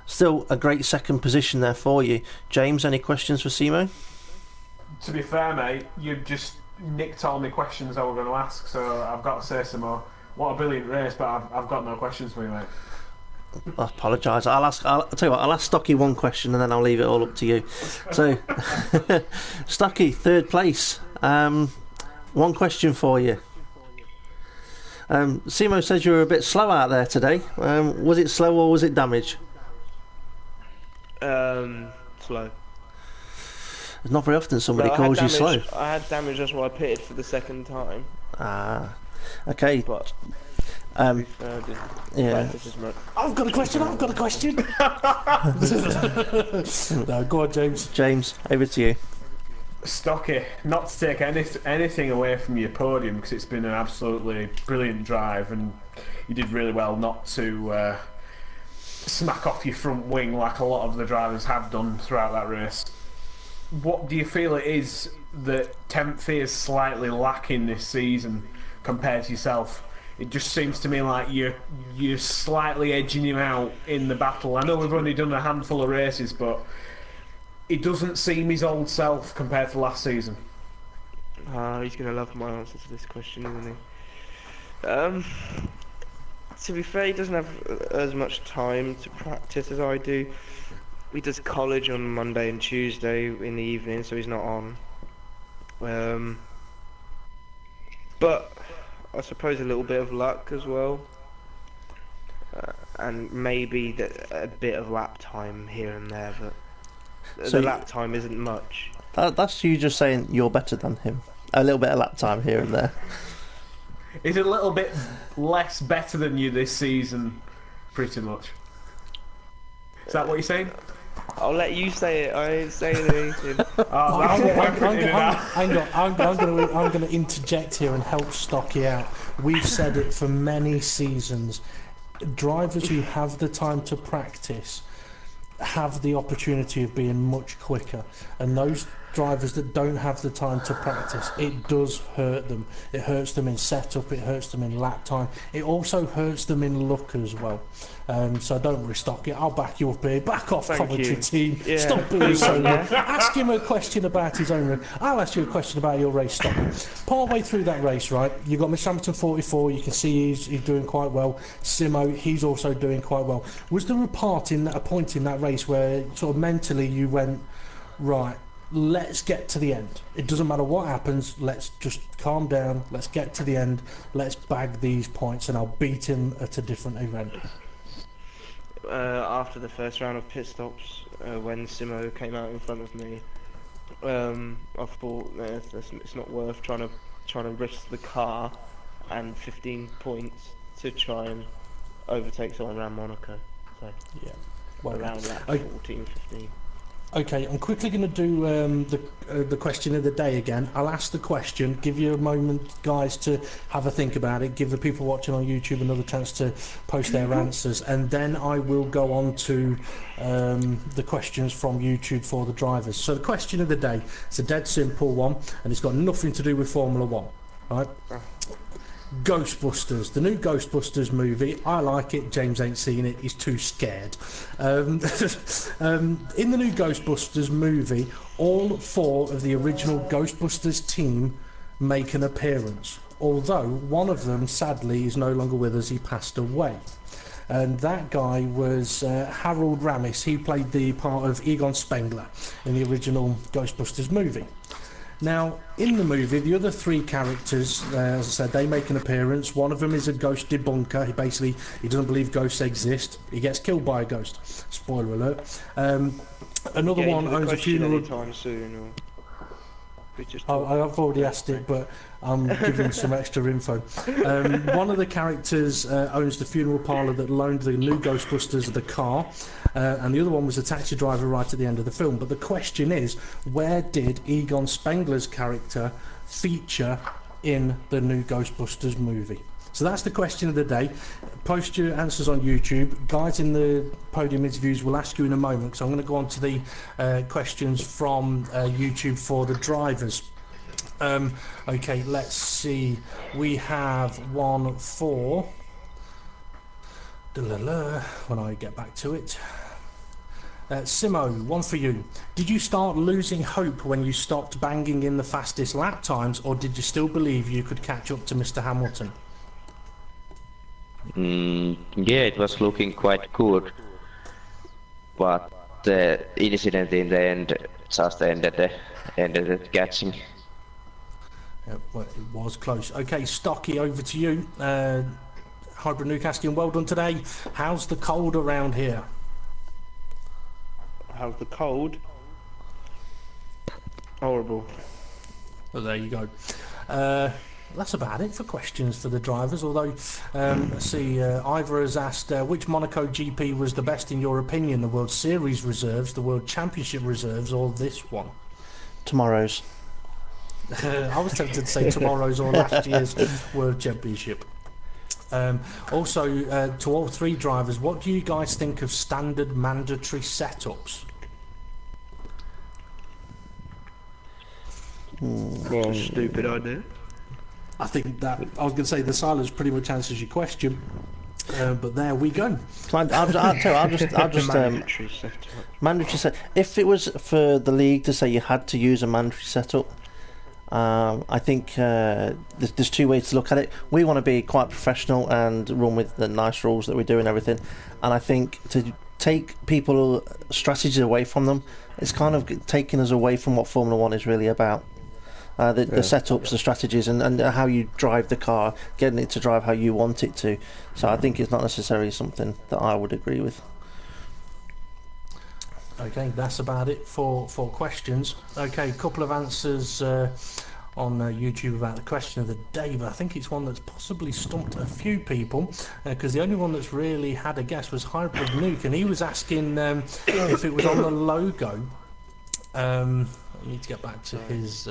Still a great second position there for you. James, any questions for Simo? To be fair, mate, you've just nicked all my questions I was going to ask, so I've got to say some more. What a brilliant race, but I've got no questions for you, mate. I apologise. I'll tell you what, I'll ask Stocky one question and then I'll leave it all up to you. So, Stocky, third place. One question for you. Simo says you were a bit slow out there today. Was it slow or was it damage? Slow. It's not very often somebody calls you slow. I had damage, that's why I pitted for the second time. Ah, okay. But yeah. I've got a question. No, go on, James. James, over to you. Stocky, not to take anything away from your podium, because it's been an absolutely brilliant drive, and you did really well not to smack off your front wing like a lot of the drivers have done throughout that race. What do you feel it is that Temphy is slightly lacking this season compared to yourself? It just seems to me like you're slightly edging him out in the battle. I know we've only done a handful of races, but it doesn't seem his old self compared to last season. He's going to love my answer to this question, isn't he? To be fair, he doesn't have as much time to practice as I do. He does college on Monday and Tuesday in the evening, so he's not on. But I suppose a little bit of luck as well. And maybe a bit of lap time here and there, but the lap time isn't much. That's you just saying you're better than him. A little bit of lap time here and there. Is it a little bit less better than you this season, pretty much? Is that what you're saying? I'll let you say it. I ain't saying anything. I'm going to interject here and help Stocky out. We've said it for many seasons. Drivers who have the time to practice have the opportunity of being much quicker, and those drivers that don't have the time to practice, it does hurt them. It hurts them in setup, it hurts them in lap time, it also hurts them in luck as well. So don't worry, Stocky, I'll back you up here. Back off, commentary team. Yeah. Stop being so rude. Ask him a question about his own race. I'll ask you a question about your race, Stocky. Part way through that race, right, you got Miss Hamilton 44, you can see he's doing quite well. Simo, he's also doing quite well. Was there a point in that race where sort of mentally you went, right, let's get to the end. It doesn't matter what happens, let's just calm down, let's get to the end, let's bag these points and I'll beat him at a different event? After the first round of pit stops, when Simo came out in front of me, I thought it's not worth trying to risk the car and 15 points to try and overtake someone around Monaco. So yeah, around that 14, 15. Okay, I'm quickly going to do the question of the day again. I'll ask the question, give you a moment, guys, to have a think about it, give the people watching on YouTube another chance to post their answers, and then I will go on to the questions from YouTube for the drivers. So the question of the day, it's a dead simple one, and it's got nothing to do with Formula 1, right? Ghostbusters, the new Ghostbusters movie. I like it. James ain't seen it. He's too scared. In the new Ghostbusters movie, all 4 of the original Ghostbusters team make an appearance. Although one of them, sadly, is no longer with us. He passed away. And that guy was Harold Ramis. He played the part of Egon Spengler in the original Ghostbusters movie. Now, in the movie, the other 3 characters, as I said, they make an appearance. One of them is a ghost debunker. He doesn't believe ghosts exist. He gets killed by a ghost. Spoiler alert. Another one owns a funeral. Anytime soon, or I've already asked it, but I'm giving some extra info. One of the characters owns the funeral parlour that loaned the new Ghostbusters the car, and the other one was a taxi driver right at the end of the film. But the question is, where did Egon Spengler's character feature in the new Ghostbusters movie? So that's the question of the day. Post your answers on YouTube. Guys in the podium interviews will ask you in a moment, so I'm going to go on to the questions from YouTube for the drivers. Okay, let's see. We have one for... when I get back to it. Simo, one for you. Did you start losing hope when you stopped banging in the fastest lap times, or did you still believe you could catch up to Mr. Hamilton? Yeah, it was looking quite good, but the incident in the end just ended the catching. Yeah, well, it was close. Okay, Stocky, over to you. Hybrid Newcastle, well done today. How's the cold around here? how's the cold? Horrible. Well, there you go. That's about it for questions for the drivers, although let's see, Ivor has asked which Monaco GP was the best in your opinion, the World Series reserves, the World Championship reserves, or this one? Tomorrow's. I was tempted to say tomorrow's or last year's World Championship. Also, to all three drivers, what do you guys think of standard mandatory setups? Well, stupid idea. I think that, I was going to say the silence pretty much answers your question, but there we go. I'll just mandatory set. If it was for the league to say you had to use a mandatory setup, I think there's two ways to look at it. We want to be quite professional and run with the nice rules that we do and everything, and I think to take people strategies away from them, it's kind of taking us away from what Formula 1 is really about. The setups, the strategies, and how you drive the car, getting it to drive how you want it to. So I think it's not necessarily something that I would agree with. Okay, that's about it for questions. Okay, a couple of answers on YouTube about the question of the day, but I think it's one that's possibly stumped a few people, because the only one that's really had a guess was Hybrid Nuke, and he was asking if it was on the logo. I need to get back to his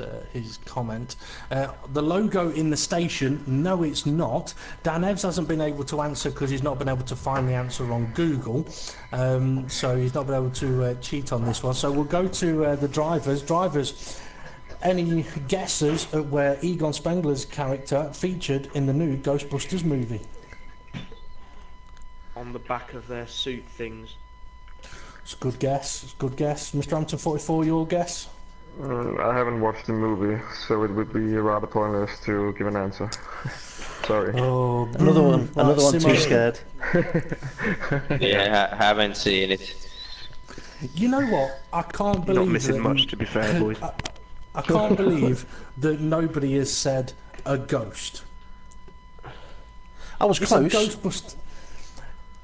comment. The logo in the station, no it's not. Dan Evs hasn't been able to answer because he's not been able to find the answer on Google, so he's not been able to cheat on this one. So we'll go to the drivers. Drivers, any guesses at where Egon Spengler's character featured in the new Ghostbusters movie? On the back of their suit things. It's a good guess. It's a good guess. Mr. Hampton 44, your guess? I haven't watched the movie, so it would be rather pointless to give an answer. Sorry. Oh, Another one too scared. Yeah, I haven't seen it. You know what? I can't believe Not missing that, much, to be fair, boys. I can't believe that nobody has said a ghost. I was It's close. a Ghostbusters.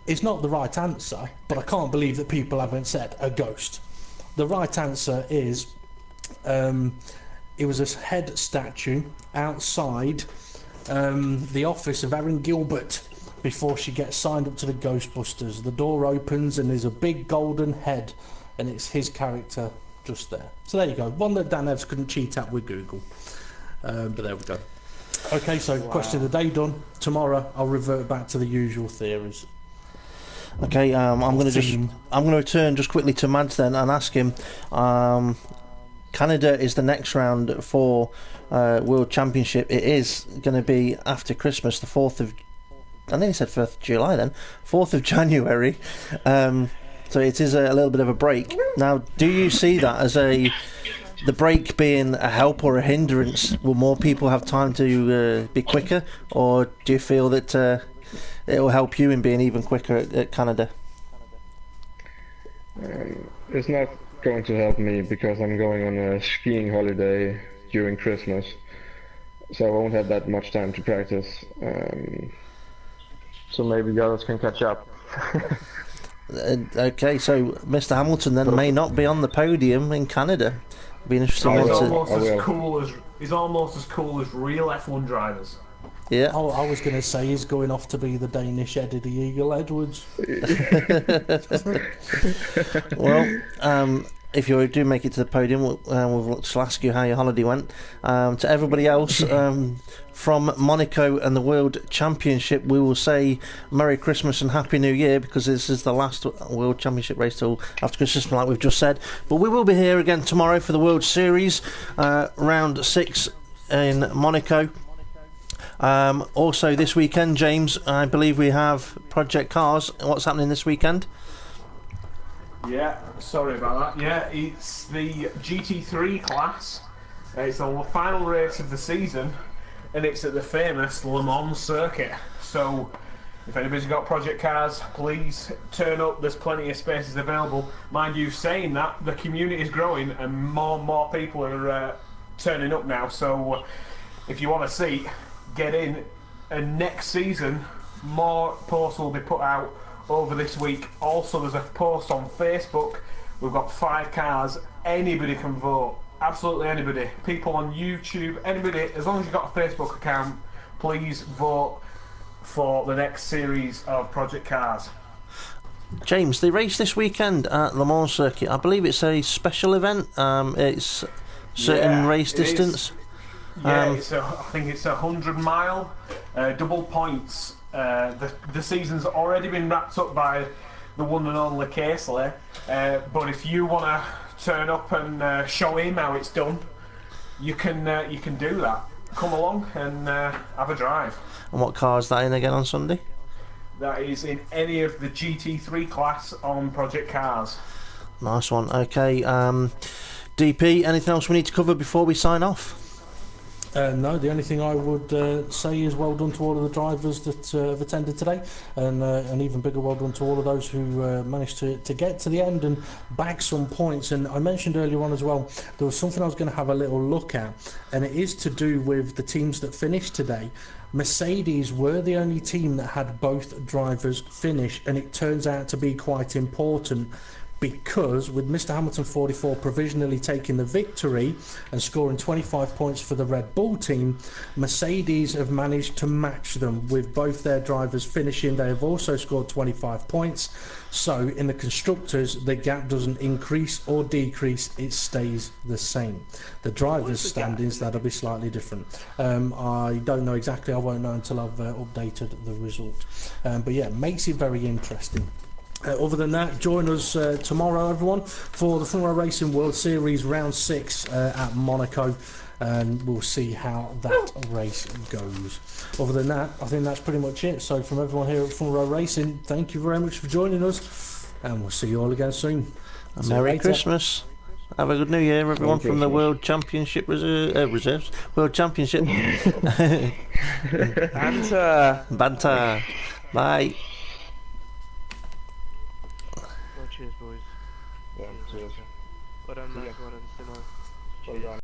It's not the right answer, but I can't believe that people haven't said a ghost. The right answer is it was a head statue outside the office of Erin Gilbert before she gets signed up to the Ghostbusters. The door opens and there's a big golden head and it's his character just there. So there you go. One that Dan Evs couldn't cheat at with Google. But there we go. Okay, so question of the day done. Tomorrow I'll revert back to the usual theories. Okay, I'm going to return just quickly to Mads then and ask him. Canada is the next round for World Championship. It is going to be after Christmas, the 4th of... I nearly said 4th of July then. 4th of January. So it is a little bit of a break. Now, do you see that as the break being a help or a hindrance? Will more people have time to be quicker? Or do you feel that it will help you in being even quicker at Canada? It's not going to help me because I'm going on a skiing holiday during Christmas, so I won't have that much time to practice. So maybe the others can catch up. Okay, so Mr. Hamilton then may not be on the podium in Canada. It'll be interesting. He's almost as cool as real F1 drivers. Yeah. Oh, I was going to say he's going off to be the Danish Eddie the Eagle Edwards. Well, if you do make it to the podium, we'll ask you how your holiday went. To everybody else from Monaco and the World Championship, we will say Merry Christmas and Happy New Year, because this is the last World Championship race till after Christmas, like we've just said. But we will be here again tomorrow for the World Series, round 6 in Monaco. Also this weekend, James, I believe we have Project Cars. What's happening this weekend? Yeah, sorry about that. Yeah, it's the GT3 class. It's the final race of the season, and it's at the famous Le Mans circuit. So if anybody's got Project Cars, please turn up. There's plenty of spaces available. Mind you, saying that, the community is growing and more people are turning up now. So if you want a seat, get in. And next season, more posts will be put out over this week. Also, there's a post on Facebook. We've got 5 cars. Anybody can vote. Absolutely anybody. People on YouTube, anybody. As long as you've got a Facebook account, please vote for the next series of Project Cars. James, they race this weekend at Le Mans circuit. I believe it's a special event. It's certain race distance. Yeah, I think it's 100-mile, double points. The season's already been wrapped up by the one and only Casely, but if you want to turn up and show him how it's done, you can do that. Come along and have a drive. And what car is that in again on Sunday? That is in any of the GT3 class on Project Cars. Nice one. Okay, DP, anything else we need to cover before we sign off? No, the only thing I would say is well done to all of the drivers that have attended today, and an even bigger well done to all of those who managed to get to the end and bag some points. And I mentioned earlier on as well, there was something I was going to have a little look at, and it is to do with the teams that finished today. Mercedes were the only team that had both drivers finish, and it turns out to be quite important, because with Mr. Hamilton 44 provisionally taking the victory and scoring 25 points for the Red Bull team, Mercedes have managed to match them with both their drivers finishing. They have also scored 25 points. So in the constructors, the gap doesn't increase or decrease, it stays the same. The drivers' standings, that'll be slightly different. I don't know exactly, I won't know until I've updated the result. But yeah, makes it very interesting. Other than that, join us tomorrow, everyone, for the Formula Racing World Series Round 6 at Monaco, and we'll see how that race goes. Other than that, I think that's pretty much it. So from everyone here at Formula Racing, thank you very much for joining us, and we'll see you all again soon. Merry Christmas. Have a good New Year, everyone, from the World Championship reserves. World Championship. Banter. Bye. Cheers, boys. Yeah, cheers. Well done, Matt. Well done, Simo. Well done.